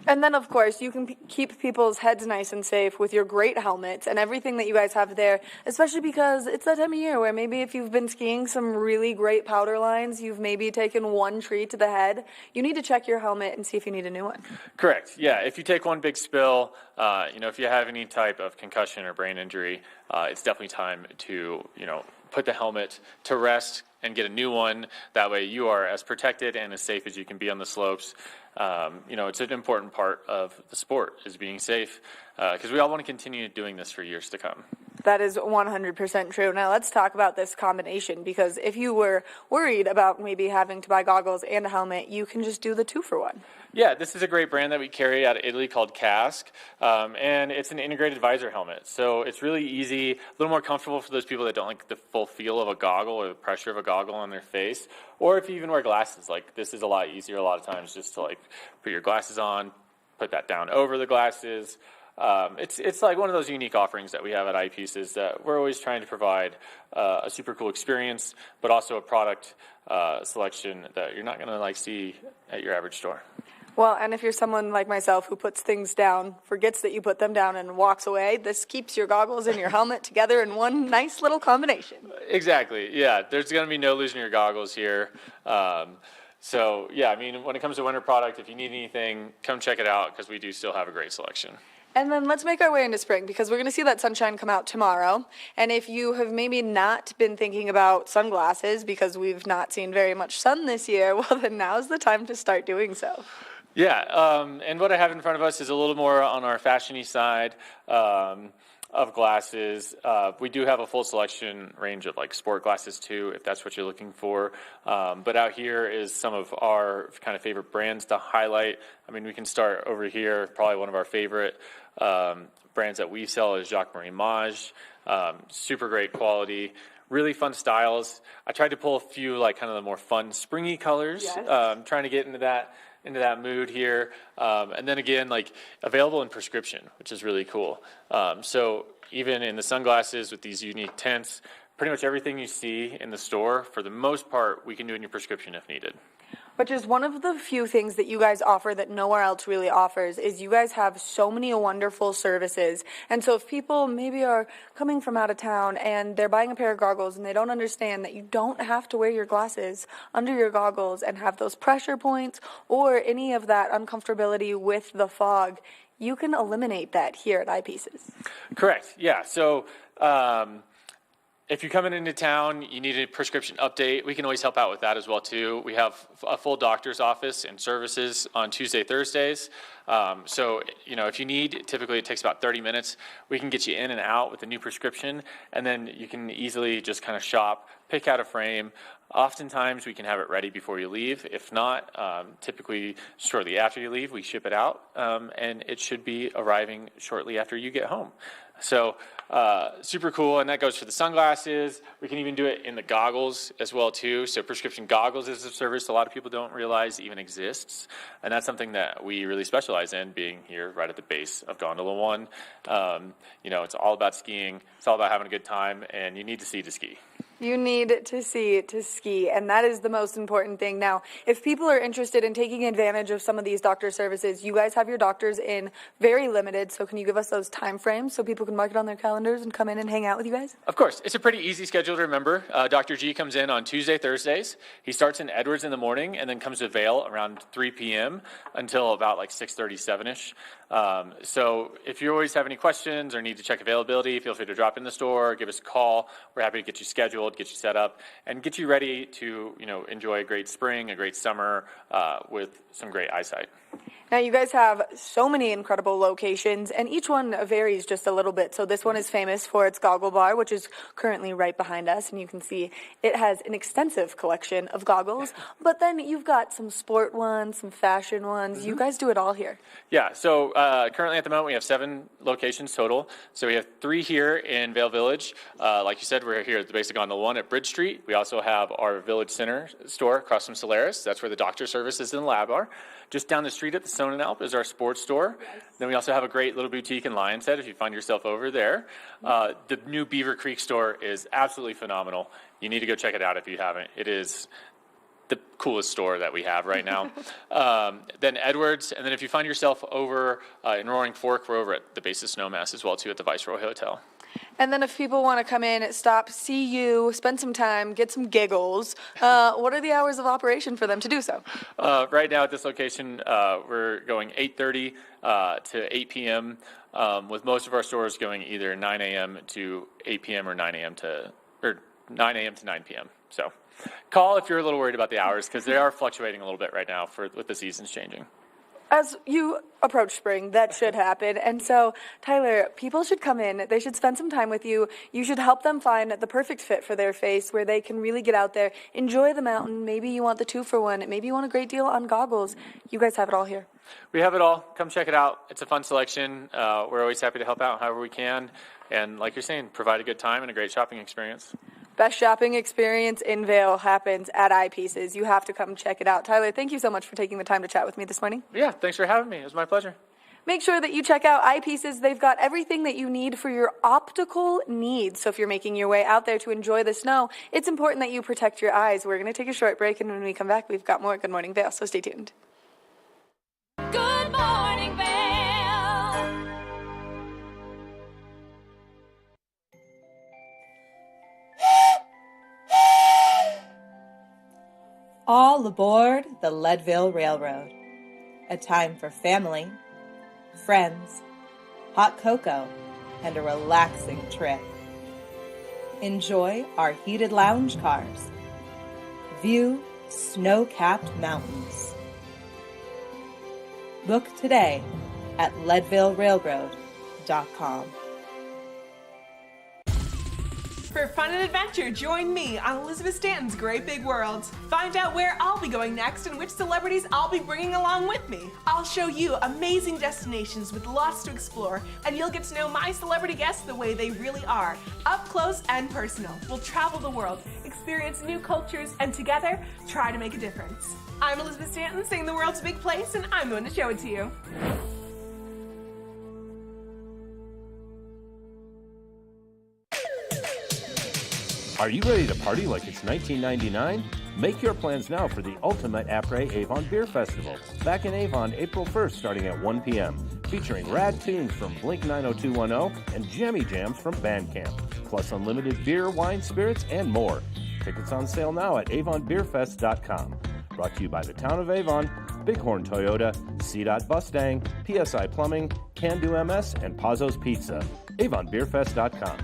And then, of course, you can keep people's heads nice and safe with your great helmets and everything that you guys have there, especially because it's that time of year where maybe if you've been skiing some really great powder lines, you've maybe taken one tree to the head, you need to check your helmet and see if you need a new one. Correct. Yeah, if you take one big spill, if you have any type of concussion or brain injury, it's definitely time to, put the helmet to rest and get a new one. That way you are as protected and as safe as you can be on the slopes. It's an important part of the sport is being safe because we all want to continue doing this for years to come. That is 100% true. Now let's talk about this combination, because if you were worried about maybe having to buy goggles and a helmet, you can just do the 2-for-1. Yeah, this is a great brand that we carry out of Italy called Cask, and it's an integrated visor helmet. So it's really easy, a little more comfortable for those people that don't like the full feel of a goggle or the pressure of a goggle on their face. Or if you even wear glasses, this is a lot easier a lot of times just to put your glasses on, put that down over the glasses. It's like one of those unique offerings that we have at Eye Pieces that we're always trying to provide a super cool experience, but also a product selection that you're not going to see at your average store. Well, and if you're someone like myself who puts things down, forgets that you put them down and walks away, this keeps your goggles and your helmet together in one nice little combination. Exactly. Yeah, there's going to be no losing your goggles here. So, yeah, I mean, when it comes to winter product, if you need anything, come check it out because we do still have a great selection. And then let's make our way into spring because we're going to see that sunshine come out tomorrow. And if you have maybe not been thinking about sunglasses because we've not seen very much sun this year, well, then now's the time to start doing so. Yeah, and what I have in front of us is a little more on our fashiony side of glasses. We do have a full selection range of like sport glasses too, if that's what you're looking for. But out here is some of our kind of favorite brands to highlight. I mean, we can start over here. Probably one of our favorite brands that we sell is Jacques Marie Mage. Super great quality. Really fun styles. I tried to pull a few like kind of the more fun springy colors. Yes. Trying to get into that mood here. And then again, like available in prescription, which is really cool. So even in the sunglasses with these unique tints, pretty much everything you see in the store, for the most part, we can do in your prescription if needed. Which is one of the few things that you guys offer that nowhere else really offers, is you guys have so many wonderful services. And so if people maybe are coming from out of town and they're buying a pair of goggles and they don't understand that you don't have to wear your glasses under your goggles and have those pressure points or any of that uncomfortability with the fog, you can eliminate that here at Eye Pieces. Correct. Yeah. So if you're coming into town, you need a prescription update, we can always help out with that as well too. We have a full doctor's office and services on Tuesday, Thursdays. So, you know, if you need, typically it takes about 30 minutes. We can get you in and out with a new prescription, and then you can easily just kind of shop, pick out a frame. Oftentimes we can have it ready before you leave. If not, typically shortly after you leave, we ship it out, and it should be arriving shortly after you get home. So super cool, and that goes for the sunglasses. We can even do it in the goggles as well too. So prescription goggles is a service a lot of people don't realize even exists, and that's something that we really specialize in, being here right at the base of Gondola 1. You know, it's all about skiing. It's all about having a good time, and you need to see to ski. You need to see to ski, and that is the most important thing. Now, if people are interested in taking advantage of some of these doctor services, you guys have your doctors in very limited, so can you give us those time frames so people can mark it on their calendars and come in and hang out with you guys? Of course. It's a pretty easy schedule to remember. Dr. G comes in on Tuesday, Thursdays. He starts in Edwards in the morning and then comes to Vail around 3 p.m. until about like 6:37-ish. So if you always have any questions or need to check availability, feel free to drop in the store, give us a call. We're happy to get you scheduled, get you set up, and get you ready to, you know, enjoy a great spring, a great summer with some great eyesight. Now, you guys have so many incredible locations, and each one varies just a little bit. So this one is famous for its goggle bar, which is currently right behind us, and you can see it has an extensive collection of goggles. But then you've got some sport ones, some fashion ones. You guys do it all here. Yeah, so currently at the moment we have 7 locations total. So we have 3 here in Vail Village. Like you said, we're here at the base of Gondola 1 at Bridge Street. We also have our Village Center store across from Solaris. That's where the doctor services and the lab are. Just down the street at the Stone and Alp is our sports store. Yes. Then we also have a great little boutique in Lion's Head if you find yourself over there. The new Beaver Creek store is absolutely phenomenal. You need to go check it out if you haven't. It is the coolest store that we have right now. Then Edwards, and then if you find yourself over in Roaring Fork, we're over at the base of Snowmass as well too at the Viceroy Hotel. And then if people want to come in, stop, see you, spend some time, get some giggles, what are the hours of operation for them to do so? Right now at this location, we're going 8:30 to 8 p.m., with most of our stores going either 9 a.m. to 8 p.m. or 9 a.m. to 9 p.m. So call if you're a little worried about the hours, because they are fluctuating a little bit right now with the seasons changing. As you approach spring, that should happen. And so, Tyler, people should come in. They should spend some time with you. You should help them find the perfect fit for their face where they can really get out there, enjoy the mountain. Maybe you want the 2-for-1. Maybe you want a great deal on goggles. You guys have it all here. We have it all. Come check it out. It's a fun selection. We're always happy to help out however we can. And like you're saying, provide a good time and a great shopping experience. Best shopping experience in Vail happens at Eye Pieces. You have to come check it out. Tyler, thank you so much for taking the time to chat with me this morning. Yeah, thanks for having me. It was my pleasure. Make sure that you check out Eye Pieces. They've got everything that you need for your optical needs. So if you're making your way out there to enjoy the snow, it's important that you protect your eyes. We're going to take a short break, and when we come back, we've got more Good Morning Vail, so stay tuned. Good morning, Vail. All aboard the Leadville Railroad. A time for family, friends, hot cocoa, and a relaxing trip. Enjoy our heated lounge cars. View snow-capped mountains. Book today at leadvillerailroad.com. For fun and adventure, join me on Elizabeth Stanton's Great Big World. Find out where I'll be going next and which celebrities I'll be bringing along with me. I'll show you amazing destinations with lots to explore, and you'll get to know my celebrity guests the way they really are, up close and personal. We'll travel the world, experience new cultures, and together, try to make a difference. I'm Elizabeth Stanton, saying the world's a big place, and I'm going to show it to you. Are you ready to party like it's 1999? Make your plans now for the ultimate Apres Avon Beer Festival. Back in Avon, April 1st, starting at 1 p.m. Featuring rad tunes from Blink 90210 and jammy jams from Bandcamp. Plus unlimited beer, wine, spirits, and more. Tickets on sale now at avonbeerfest.com. Brought to you by the Town of Avon, Bighorn Toyota, CDOT Bustang, PSI Plumbing, Can Do MS, and Pazzo's Pizza. avonbeerfest.com.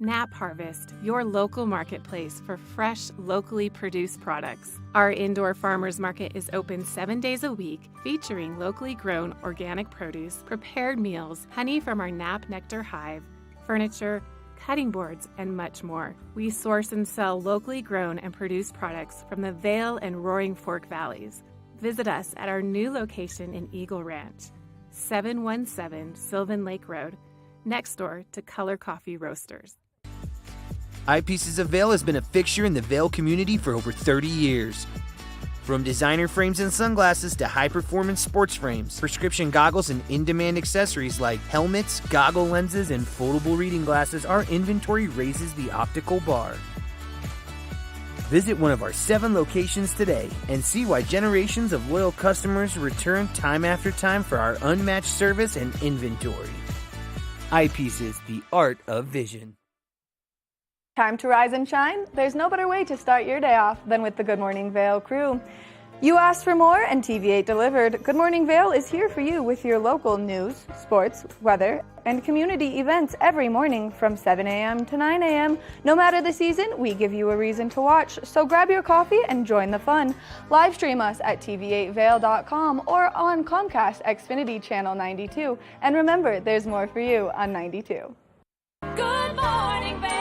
Nap Harvest, your local marketplace for fresh, locally produced products. Our indoor farmers market is open 7 days a week, featuring locally grown organic produce, prepared meals, honey from our Nap Nectar hive, furniture, cutting boards, and much more. We source and sell locally grown and produced products from the Vail and Roaring Fork Valleys. Visit us at our new location in Eagle Ranch, 717 Sylvan Lake Road, next door to Color Coffee Roasters. Eye Pieces of Vil has been a fixture in the Vail community for over 30 years. From designer frames and sunglasses to high-performance sports frames, prescription goggles, and in-demand accessories like helmets, goggle lenses, and foldable reading glasses, our inventory raises the optical bar. Visit one of our 7 locations today and see why generations of loyal customers return time after time for our unmatched service and inventory. Eye Pieces, the art of vision. Time to rise and shine? There's no better way to start your day off than with the Good Morning Vail crew. You asked for more and TV8 delivered. Good Morning Vail is here for you with your local news, sports, weather, and community events every morning from 7 a.m. to 9 a.m. No matter the season, we give you a reason to watch, so grab your coffee and join the fun. Live stream us at tv8vail.com or on Comcast Xfinity Channel 92. And remember, there's more for you on 92. Good morning, Vail.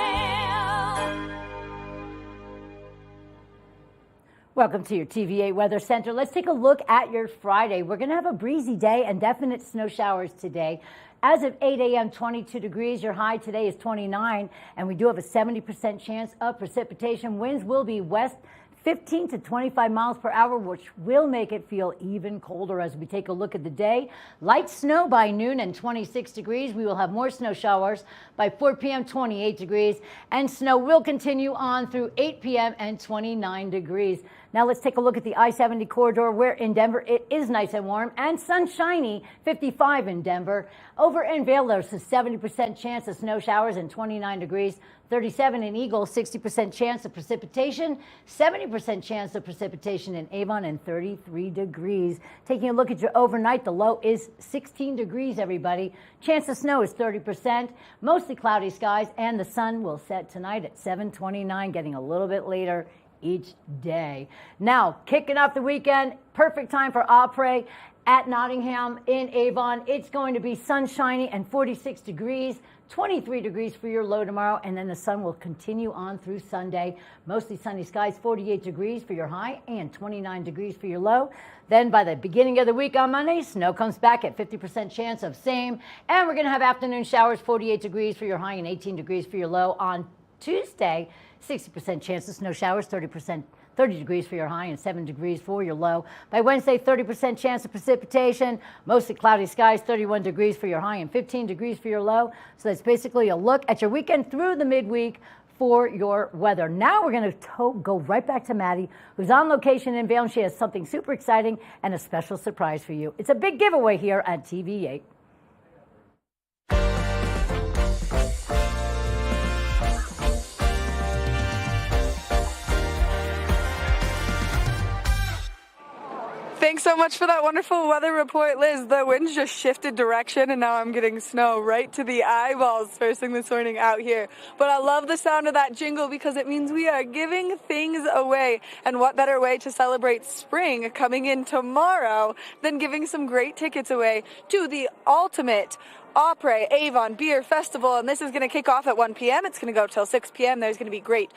Welcome to your TVA Weather Center. Let's take a look at your Friday. We're going to have a breezy day and definite snow showers today. As of 8 a.m., 22 degrees. Your high today is 29, and we do have a 70% chance of precipitation. Winds will be west 15 to 25 miles per hour, which will make it feel even colder as we take a look at the day. Light snow by noon and 26 degrees. We will have more snow showers by 4 p.m., 28 degrees. And snow will continue on through 8 p.m. and 29 degrees. Now let's take a look at the I-70 corridor, where in Denver it is nice and warm and sunshiny, 55 in Denver. Over in Vail, there's a 70% chance of snow showers and 29 degrees. 37 in Eagle, 60% chance of precipitation, 70% chance of precipitation in Avon, and 33 degrees. Taking a look at your overnight, the low is 16 degrees, everybody. Chance of snow is 30%, mostly cloudy skies, and the sun will set tonight at 7:29, getting a little bit later each day. Now, kicking off the weekend, perfect time for Apres at Nottingham in Avon. It's going to be sunshiny and 46 degrees. 23 degrees for your low tomorrow, and then the sun will continue on through Sunday. Mostly sunny skies, 48 degrees for your high and 29 degrees for your low. Then by the beginning of the week on Monday, snow comes back at 50% chance of same. And we're going to have afternoon showers, 48 degrees for your high and 18 degrees for your low. On Tuesday, 60% chance of snow showers, 30 degrees for your high and 7 degrees for your low. By Wednesday, 30% chance of precipitation, mostly cloudy skies, 31 degrees for your high and 15 degrees for your low. So that's basically a look at your weekend through the midweek for your weather. Now we're going to go right back to Maddie, who's on location in Vail, and she has something super exciting and a special surprise for you. It's a big giveaway here at TV8. Thanks Thanks so much for that wonderful weather report, Liz. The winds just shifted direction, and now I'm getting snow right to the eyeballs first thing this morning out here. But I love the sound of that jingle because it means we are giving things away. And what better way to celebrate spring coming in tomorrow than giving some great tickets away to the ultimate Apres Avon Beer Festival. And this is going to kick off at 1 p.m. It's going to go till 6 p.m. There's going to be great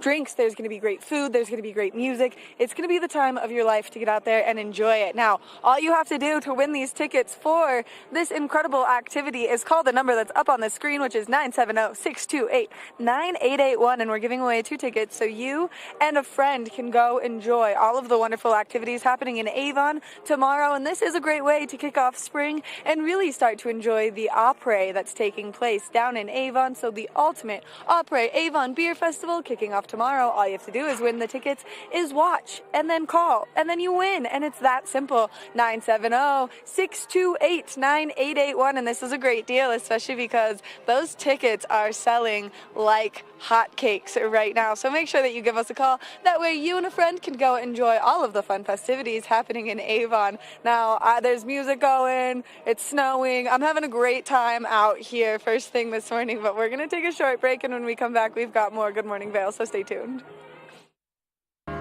drinks, there's going to be great food, there's going to be great music. It's going to be the time of your life to get out there and enjoy it. Now, all you have to do to win these tickets for this incredible activity is call the number that's up on the screen, which is 970-628-9881, and we're giving away 2 tickets so you and a friend can go enjoy all of the wonderful activities happening in Avon tomorrow. And this is a great way to kick off spring and really start to enjoy the Apres that's taking place down in Avon. So the ultimate Apres Avon Beer Festival kicking off tomorrow. All you have to do is win the tickets, is watch, and then call, and then you win. And it's that simple. 970-628-9881. And this is a great deal, especially because those tickets are selling like hotcakes right now. So make sure that you give us a call. That way you and a friend can go enjoy all of the fun festivities happening in Avon. Now, there's music going, it's snowing. I'm having a great time out here first thing this morning, but we're going to take a short break, and when we come back, we've got more Good Morning Vail, so stay tuned.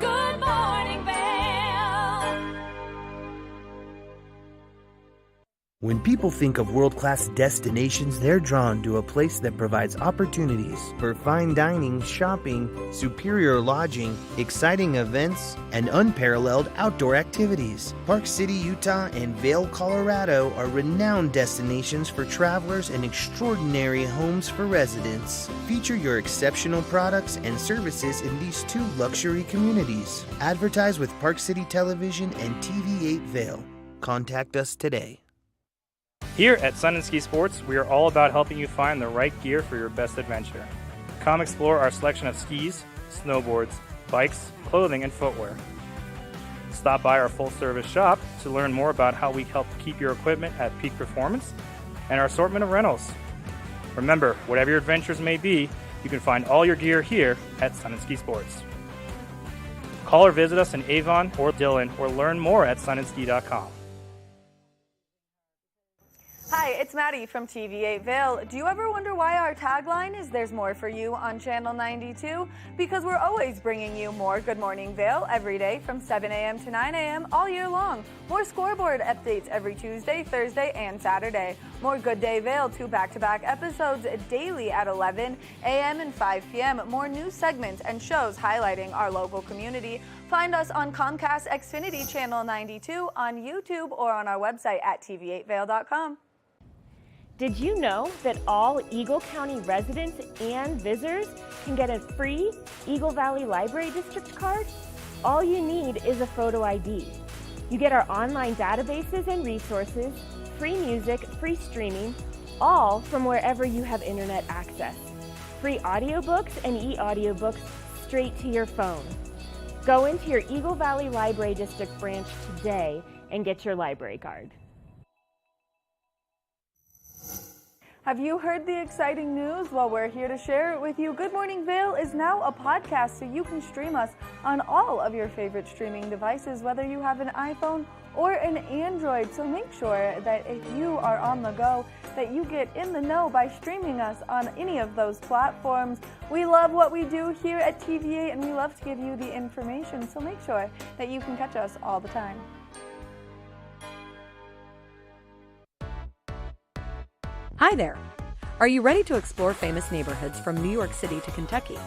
Good morning, Vail. When people think of world-class destinations, they're drawn to a place that provides opportunities for fine dining, shopping, superior lodging, exciting events, and unparalleled outdoor activities. Park City, Utah, and Vail, Colorado are renowned destinations for travelers and extraordinary homes for residents. Feature your exceptional products and services in these 2 luxury communities. Advertise with Park City Television and TV8 Vail. Contact us today. Here at Sun and Ski Sports, we are all about helping you find the right gear for your best adventure. Come explore our selection of skis, snowboards, bikes, clothing, and footwear. Stop by our full-service shop to learn more about how we help keep your equipment at peak performance and our assortment of rentals. Remember, whatever your adventures may be, you can find all your gear here at Sun and Ski Sports. Call or visit us in Avon or Dillon or learn more at sunandski.com. Hi, it's Maddie from TV8 Vail. Do you ever wonder why our tagline is "There's more for you" on Channel 92? Because we're always bringing you more Good Morning Vail every day from 7 a.m. to 9 a.m. all year long. More scoreboard updates every Tuesday, Thursday, and Saturday. More Good Day Vail, 2 back-to-back episodes daily at 11 a.m. and 5 p.m. More news segments and shows highlighting our local community. Find us on Comcast Xfinity Channel 92, on YouTube, or on our website at tv8vail.com. Did you know that all Eagle County residents and visitors can get a free Eagle Valley Library District card? All you need is a photo ID. You get our online databases and resources, free music, free streaming, all from wherever you have internet access. Free audiobooks and e-audiobooks straight to your phone. Go into your Eagle Valley Library District branch today and get your library card. Have you heard the exciting news? Well, we're here to share it with you. Good Morning Vail is now a podcast, so you can stream us on all of your favorite streaming devices, whether you have an iPhone or an Android. So make sure that if you are on the go, that you get in the know by streaming us on any of those platforms. We love what we do here at TVA, and we love to give you the information, so make sure that you can catch us all the time. Hi there! Are you ready to explore famous neighborhoods from New York City to Kentucky?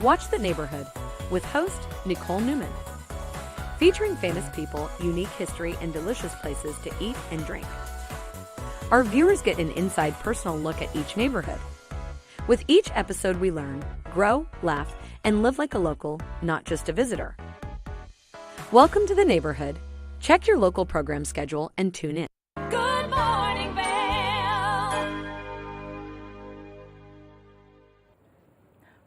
Watch The Neighborhood with host Nicole Newman. Featuring famous people, unique history, and delicious places to eat and drink. Our viewers get an inside personal look at each neighborhood. With each episode we learn, grow, laugh, and live like a local, not just a visitor. Welcome to The Neighborhood. Check your local program schedule and tune in. Good morning, Vail.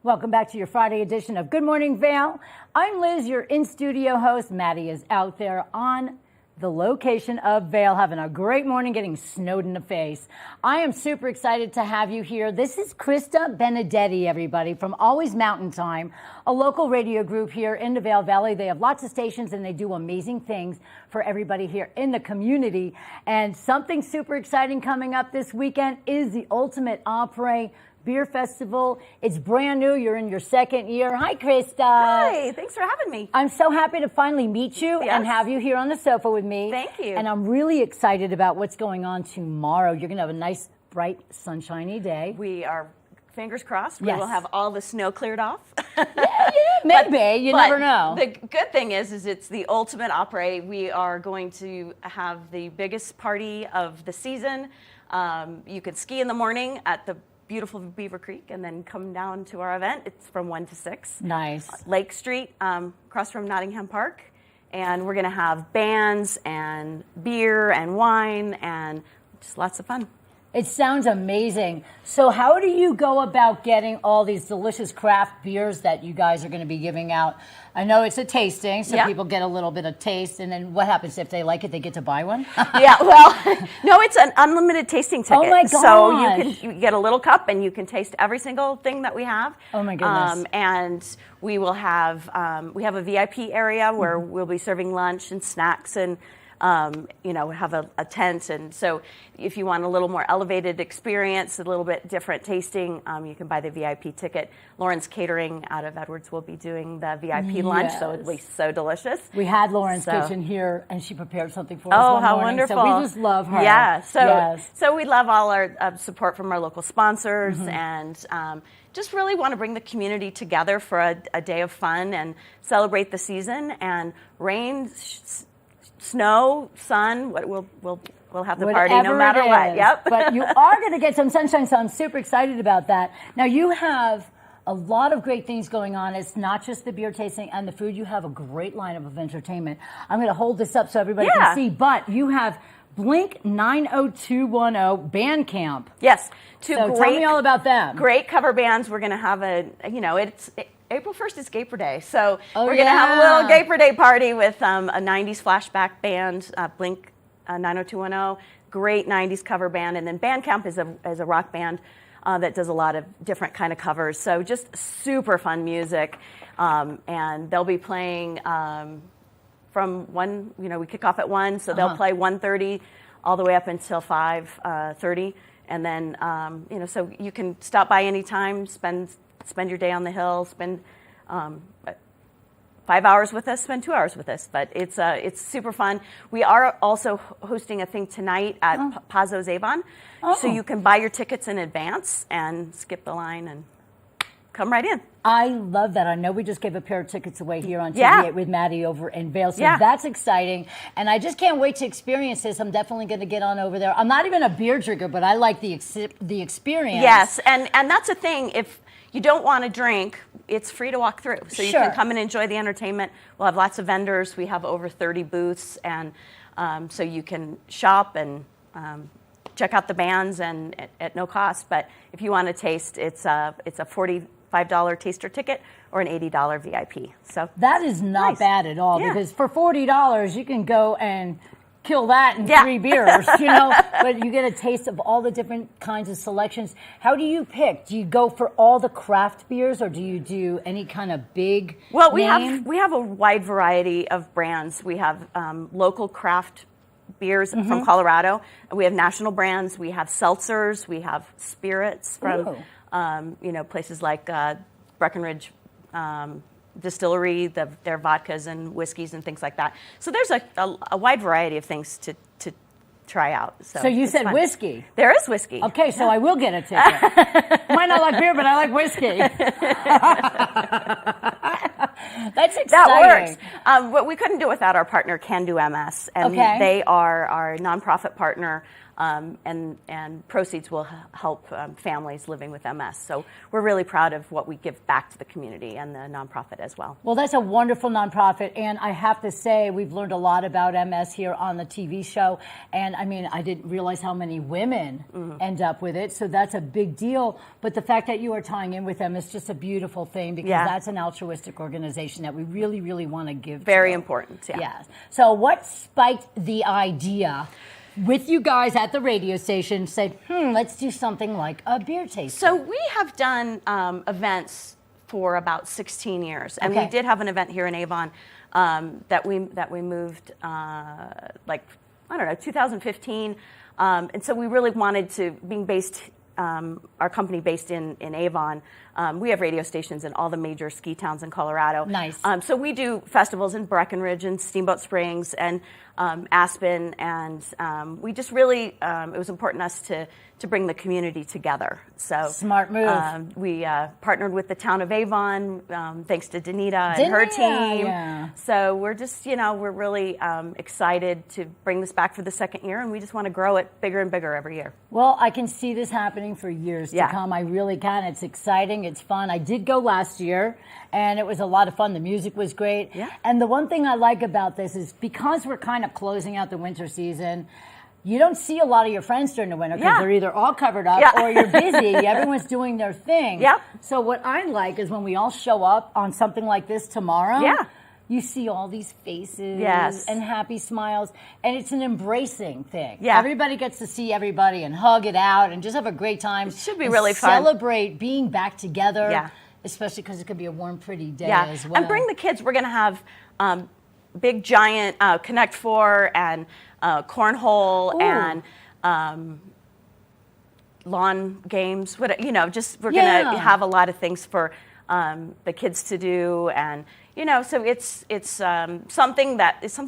Welcome back to your Friday edition of Good Morning Vail. I'm Liz, your in-studio host. Maddie is out there on the location of Vail, having a great morning, getting snowed in the face. I am super excited to have you here. This is Krista Benedetti, everybody, from Always Mountain Time, a local radio group here in the Vail Valley. They have lots of stations and they do amazing things for everybody here in the community. And something super exciting coming up this weekend is the Ultimate Apres Beer Festival. It's brand new. You're in your second year. Hi, Krista. Hi, thanks for having me. I'm so happy to finally meet you and have you here on the sofa with me. Thank you. And I'm really excited about what's going on tomorrow. You're going to have a nice, bright, sunshiny day. We are, fingers crossed, we Yes. will have all the snow cleared off. Maybe. You never know. The good thing is it's the Ultimate Apres. We are going to have the biggest party of the season. You can ski in the morning at the beautiful Beaver Creek and then come down to our event. It's from 1 to 6. Nice. Lake Street, across from Nottingham Park. And we're going to have bands and beer and wine and just lots of fun. It sounds amazing. So how do you go about getting all these delicious craft beers that you guys are going to be giving out? I know it's a tasting, so people get a little bit of taste, and then what happens if they like it? They get to buy one? Yeah, well, no, it's an unlimited tasting ticket. Oh my gosh. So you get a little cup and you can taste every single thing that we have. Oh my goodness. And we will have, we have a VIP area where we'll be serving lunch and snacks and have a tent. And so if you want a little more elevated experience, a little bit different tasting, you can buy the VIP ticket. Lauren's Catering out of Edwards will be doing the VIP lunch, so it'll be so delicious. We had Lauren's kitchen here, and she prepared something for us one how morning, wonderful. so we just love her. Yeah, Yes. so we love all our support from our local sponsors and just really want to bring the community together for a day of fun and celebrate the season. And rain, snow, sun, we'll have the party no matter what. Yep. But you are going to get some sunshine, so I'm super excited about that. Now, you have a lot of great things going on. It's not just the beer tasting and the food. You have a great lineup of entertainment. I'm going to hold this up so everybody can see, but you have Blink 90210 Band Camp. Yes. So tell me all about them. Great cover bands. We're going to have April 1st is Gaper Day, so we're going to have a little Gaper Day party with a 90s flashback band, Blink 90210, great 90s cover band, and then Bandcamp is a rock band that does a lot of different kind of covers, so just super fun music, and they'll be playing from 1, we kick off at 1, so they'll play 1:30 all the way up until 5:30, and then, so you can stop by anytime, spend your day on the hill, spend 5 hours with us, spend 2 hours with us. But it's super fun. We are also hosting a thing tonight at Pazzo's Avon. So you can buy your tickets in advance and skip the line and come right in. I love that. I know we just gave a pair of tickets away here on TV with Maddie over in Vail, so that's exciting. And I just can't wait to experience this. I'm definitely going to get on over there. I'm not even a beer drinker, but I like the experience. Yes, and that's a thing. If you don't want to drink, it's free to walk through. So you can come and enjoy the entertainment. We'll have lots of vendors. We have over 30 booths, and so you can shop and check out the bands and at no cost. But if you want to taste, it's a $45 taster ticket or an $80 VIP. So that is not bad at all, because for $40 you can go and kill that in 3 beers, but you get a taste of all the different kinds of selections. How do you pick? Do you go for all the craft beers, or do you do any kind of big name? We have a wide variety of brands. We have local craft beers from Colorado. We have national brands. We have seltzers. We have spirits from places like Breckenridge Distillery, their vodkas and whiskeys and things like that. So there's a wide variety of things to try out. So you said fun. whiskey. There is whiskey. Okay, so I will get a ticket. Might not like beer, but I like whiskey. That's exciting. That works. But we couldn't do it without our partner, Can Do MS. And they are our nonprofit partner. and proceeds will help families living with MS. So we're really proud of what we give back to the community and the nonprofit as well. Well, that's a wonderful nonprofit, and I have to say we've learned a lot about MS here on the TV show, and I mean, I didn't realize how many women end up with it, so that's a big deal, but the fact that you are tying in with them is just a beautiful thing, because that's an altruistic organization that we really, really want to give to. Very important, yeah. Yes. So what spiked the idea with you guys at the radio station, said, let's do something like a beer tasting? So we have done events for about 16 years, and we did have an event here in Avon that we moved like, I don't know, 2015, and so we really wanted to, being based, our company based in Avon, we have radio stations in all the major ski towns in Colorado. Nice. So we do festivals in Breckenridge and Steamboat Springs and Aspen, and we just really, it was important to us to bring the community together. So smart move. We partnered with the town of Avon, thanks to Danita and her team. Yeah. So we're just, we're really excited to bring this back for the second year, and we just want to grow it bigger and bigger every year. Well, I can see this happening for years to come. I really can. It's exciting. It's fun. I did go last year, and it was a lot of fun. The music was great. Yeah. And the one thing I like about this is because we're kind of closing out the winter season, you don't see a lot of your friends during the winter because they're either all covered up or you're busy. Everyone's doing their thing. Yep. So what I like is when we all show up on something like this tomorrow, you see all these faces and happy smiles, and it's an embracing thing. Yeah. Everybody gets to see everybody and hug it out and just have a great time. It should be really fun. Celebrate being back together, especially because it could be a warm, pretty day as well. And bring the kids. We're going to have big, giant Connect Four and cornhole and lawn games. We're going to have a lot of things for the kids to do, and so it's something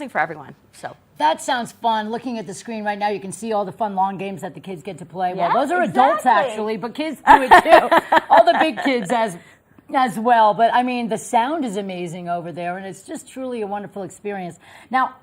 for everyone. So that sounds fun. Looking at the screen right now, you can see all the fun lawn games that the kids get to play. Well, those are adults actually, but kids do it too. All the big kids as well. But I mean, the sound is amazing over there, and it's just truly a wonderful experience. Now,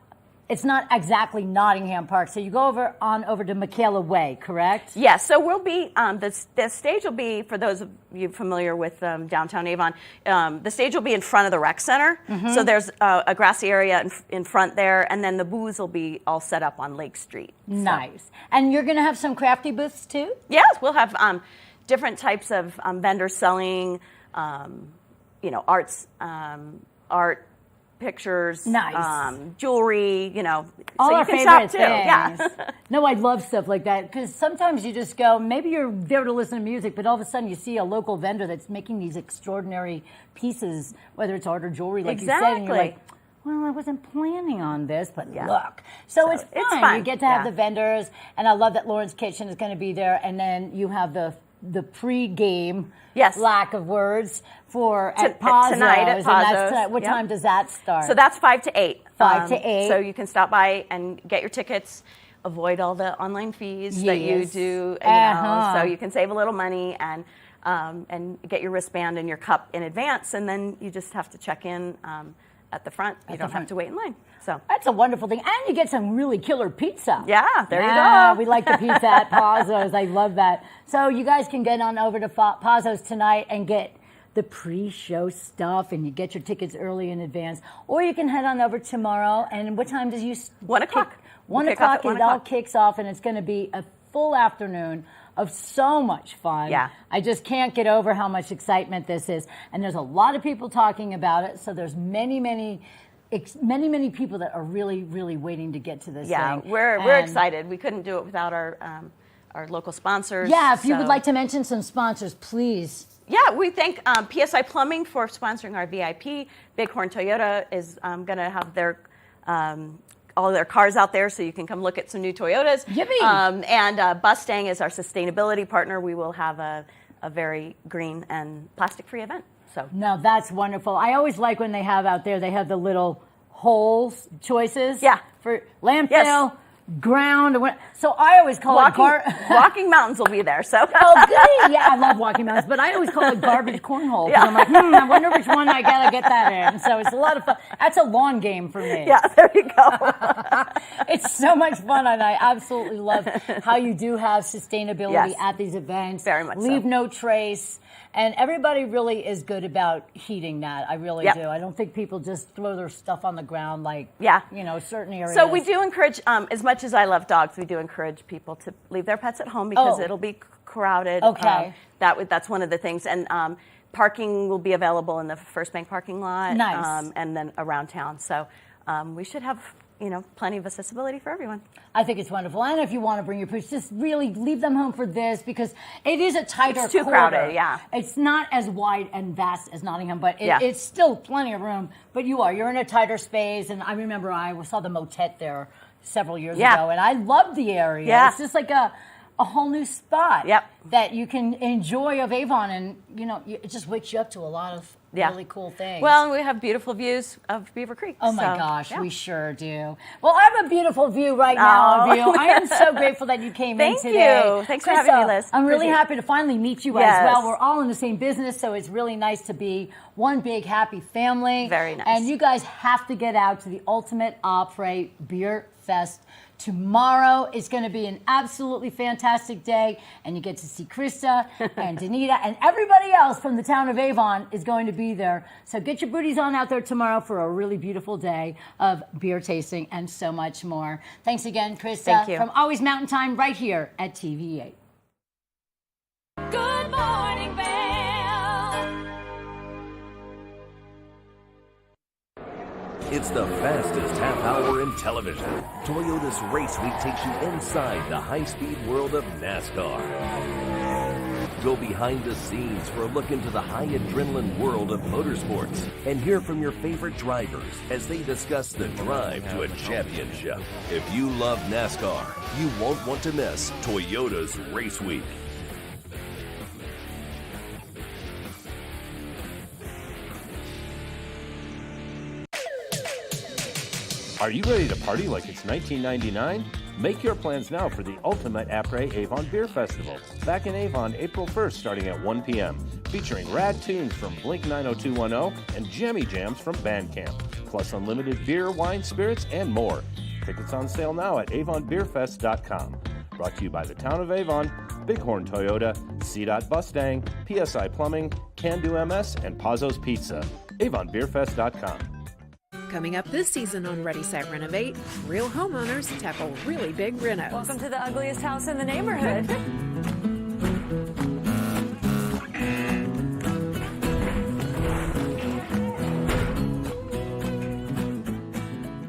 it's not exactly Nottingham Park, so you go over to Michaela Way, correct? Yes, so we'll be, the stage will be, for those of you familiar with downtown Avon, the stage will be in front of the rec center. So there's a grassy area in front there, and then the booths will be all set up on Lake Street. Nice. And you're going to have some crafty booths too? Yes, we'll have different types of vendors selling, art, pictures, jewelry, all so our you can favorite shop too. things. Yeah. No, I love stuff like that because sometimes you just go, maybe you're there to listen to music, but all of a sudden you see a local vendor that's making these extraordinary pieces, whether it's art or jewelry, like you said, and you're like, well, I wasn't planning on this, but look. So it's fun. You get to have the vendors, and I love that Lauren's Kitchen is going to be there, and then you have the pre-game, lack of words, at Pazos. Tonight at Pazos. And what time does that start? So that's 5 to 8. 5 to 8. So you can stop by and get your tickets, avoid all the online fees that you do, so you can save a little money and get your wristband and your cup in advance, and then you just have to check in at the front. You don't have to wait in line. So that's a wonderful thing. And you get some really killer pizza. Yeah, there you go. We like the pizza at Pazos. I love that. So you guys can get on over to Pazos tonight and get the pre-show stuff, and you get your tickets early in advance. Or you can head on over tomorrow. And what time does you... 1 o'clock. 1 o'clock, it all kicks off, and it's going to be a full afternoon of so much fun. Yeah. I just can't get over how much excitement this is. And there's a lot of people talking about it, so there's many people that are really, really waiting to get to this thing. Yeah, we're excited. We couldn't do it without our local sponsors. Yeah, if you would like to mention some sponsors, please. Yeah, we thank PSI Plumbing for sponsoring our VIP. Bighorn Toyota is going to have their all their cars out there, so you can come look at some new Toyotas. Yippee! And Bustang is our sustainability partner. We will have a very green and plastic-free event. So no, that's wonderful. I always like when they have out there, they have the little holes choices. Yeah. For landfill, ground. So I always call it Walking Mountains will be there. So oh, goody. Yeah, I love Walking Mountains, but I always call it garbage cornhole. Yeah. I'm like, I wonder which one I gotta get that in. So it's a lot of fun. That's a lawn game for me. Yeah, there you go. It's so much fun, and I absolutely love how you do have sustainability at these events. Very much Leave so. no trace. And everybody really is good about heating that. I really do. I don't think people just throw their stuff on the ground like, certain areas. So we do encourage, as much as I love dogs, we do encourage people to leave their pets at home because it'll be crowded. Okay. That's one of the things. And parking will be available in the First Bank parking lot. Nice. And then around town. So we should have plenty of accessibility for everyone. I think it's wonderful. And if you want to bring your pets, just really leave them home for this because it is a tighter It's too quarter. crowded, yeah. It's not as wide and vast as Nottingham, but it's still plenty of room. But you're in a tighter space. And I remember I saw the motet there several years ago, and I loved the area. Yeah. It's just like a whole new spot that you can enjoy of Avon. And, it just wakes you up to a lot of really cool things. Well, and we have beautiful views of Beaver Creek. Oh my gosh, we sure do. Well, I have a beautiful view right now of you. I am so grateful that you came in today. Thank you. Thanks for having me, Liz. I'm really happy to finally meet you as well. We're all in the same business, so it's really nice to be one big happy family. Very nice. And you guys have to get out to the Ultimate Apres Beer Fest. Tomorrow is going to be an absolutely fantastic day, and you get to see Krista and Danita and everybody else from the town of Avon is going to be there. So get your booties on out there tomorrow for a really beautiful day of beer tasting and so much more. Thanks again, Krista. Thank you. From Always Mountain Time right here at TV8. Good morning, Vail. It's the fastest half hour in television. Toyota's Race Week takes you inside the high-speed world of NASCAR. Go behind the scenes for a look into the high adrenaline world of motorsports and hear from your favorite drivers as they discuss the drive to a championship. If you love NASCAR, you won't want to miss Toyota's Race Week. Are you ready to party like it's 1999? Make your plans now for the ultimate Apres Avon Beer Festival. Back in Avon, April 1st, starting at 1 p.m. Featuring rad tunes from Blink 90210 and jammy jams from Bandcamp. Plus unlimited beer, wine, spirits, and more. Tickets on sale now at avonbeerfest.com. Brought to you by the Town of Avon, Bighorn Toyota, CDOT Mustang, PSI Plumbing, Can Do MS, and Pazzo's Pizza. avonbeerfest.com. Coming up this season on Ready, Set, Renovate, real homeowners tackle really big renos. Welcome to the ugliest house in the neighborhood.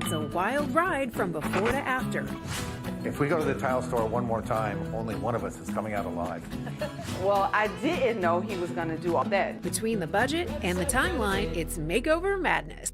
It's a wild ride from before to after. If we go to the tile store one more time, only one of us is coming out alive. Well, I didn't know he was going to do all that. Between the budget and the timeline, it's makeover madness.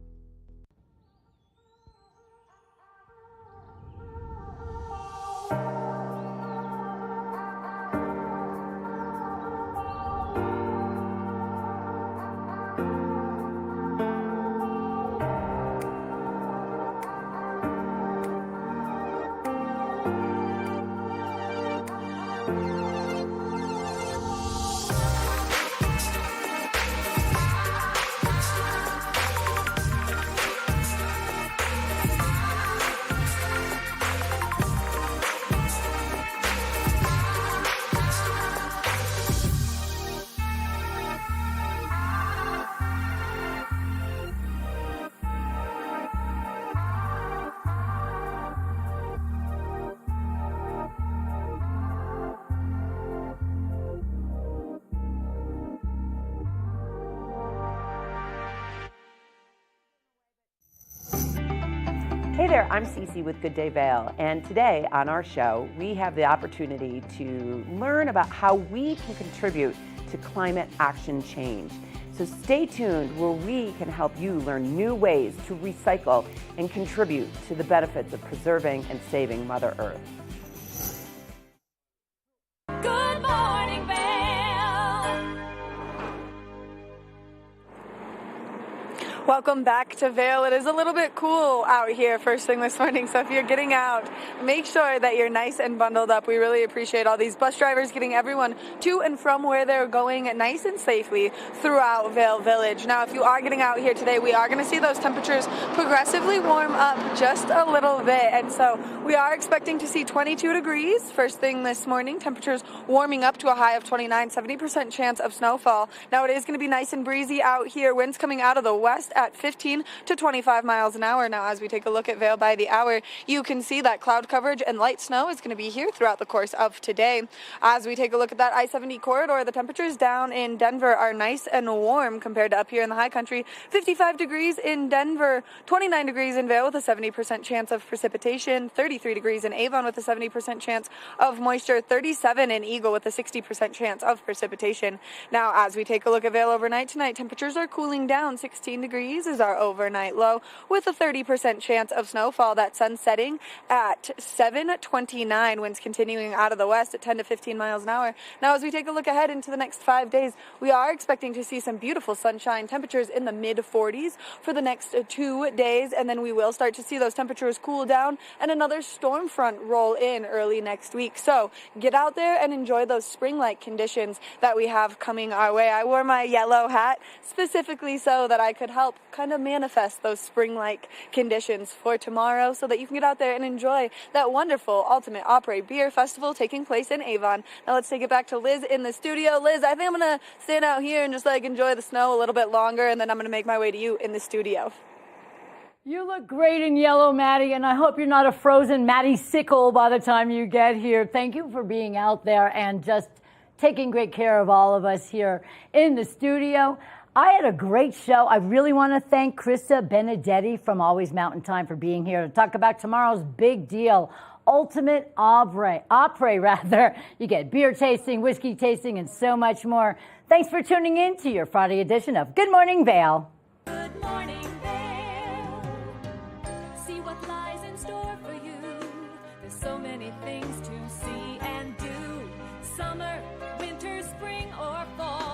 Hey there, I'm Cece with Good Day Vail, and today on our show, we have the opportunity to learn about how we can contribute to climate action change. So stay tuned where we can help you learn new ways to recycle and contribute to the benefits of preserving and saving Mother Earth. Good morning, Vail. Welcome back to Vail. It is a little bit cool out here first thing this morning, so if you're getting out, make sure that you're nice and bundled up. We really appreciate all these bus drivers getting everyone to and from where they're going nice and safely throughout Vail Village. Now, if you are getting out here today, we are going to see those temperatures progressively warm up just a little bit, and so we are expecting to see 22 degrees first thing this morning. Temperatures warming up to a high of 29, 70% chance of snowfall. Now, it is going to be nice and breezy out here. Winds coming out of the west at 15 to 25 miles an hour. Now, as we take a look at Vail by the hour, you can see that cloud coverage and light snow is going to be here throughout the course of today. As we take a look at that I-70 corridor, the temperatures down in Denver are nice and warm compared to up here in the high country. 55 degrees in Denver, 29 degrees in Vail with a 70% chance of precipitation, 33 degrees in Avon with a 70% chance of moisture, 37 in Eagle with a 60% chance of precipitation. Now, as we take a look at Vail overnight tonight, temperatures are cooling down. 16 degrees is our overnight low with a 30% chance of snowfall. That sun setting at 7:29, winds continuing out of the west at 10 to 15 miles an hour. Now, as we take a look ahead into the next 5 days, we are expecting to see some beautiful sunshine, temperatures in the mid-40s for the next 2 days, and then we will start to see those temperatures cool down and another storm front roll in early next week. So get out there and enjoy those spring-like conditions that we have coming our way. I wore my yellow hat specifically so that I could help kind of manifest those spring-like conditions for tomorrow so that you can get out there and enjoy that wonderful Ultimate Apres Beer Festival taking place in Avon. Now let's take it back to Liz in the studio. Liz, I think I'm going to stand out here and just enjoy the snow a little bit longer, and then I'm going to make my way to you in the studio. You look great in yellow, Maddie, and I hope you're not a frozen Maddie sickle by the time you get here. Thank you for being out there and just taking great care of all of us here in the studio. I had a great show. I really want to thank Krista Benedetti from Always Mountain Time for being here to talk about tomorrow's big deal, Ultimate Apres. You get beer tasting, whiskey tasting, and so much more. Thanks for tuning in to your Friday edition of Good Morning Vail. Good morning, Vail. See what lies in store for you. There's so many things to see and do. Summer, winter, spring, or fall.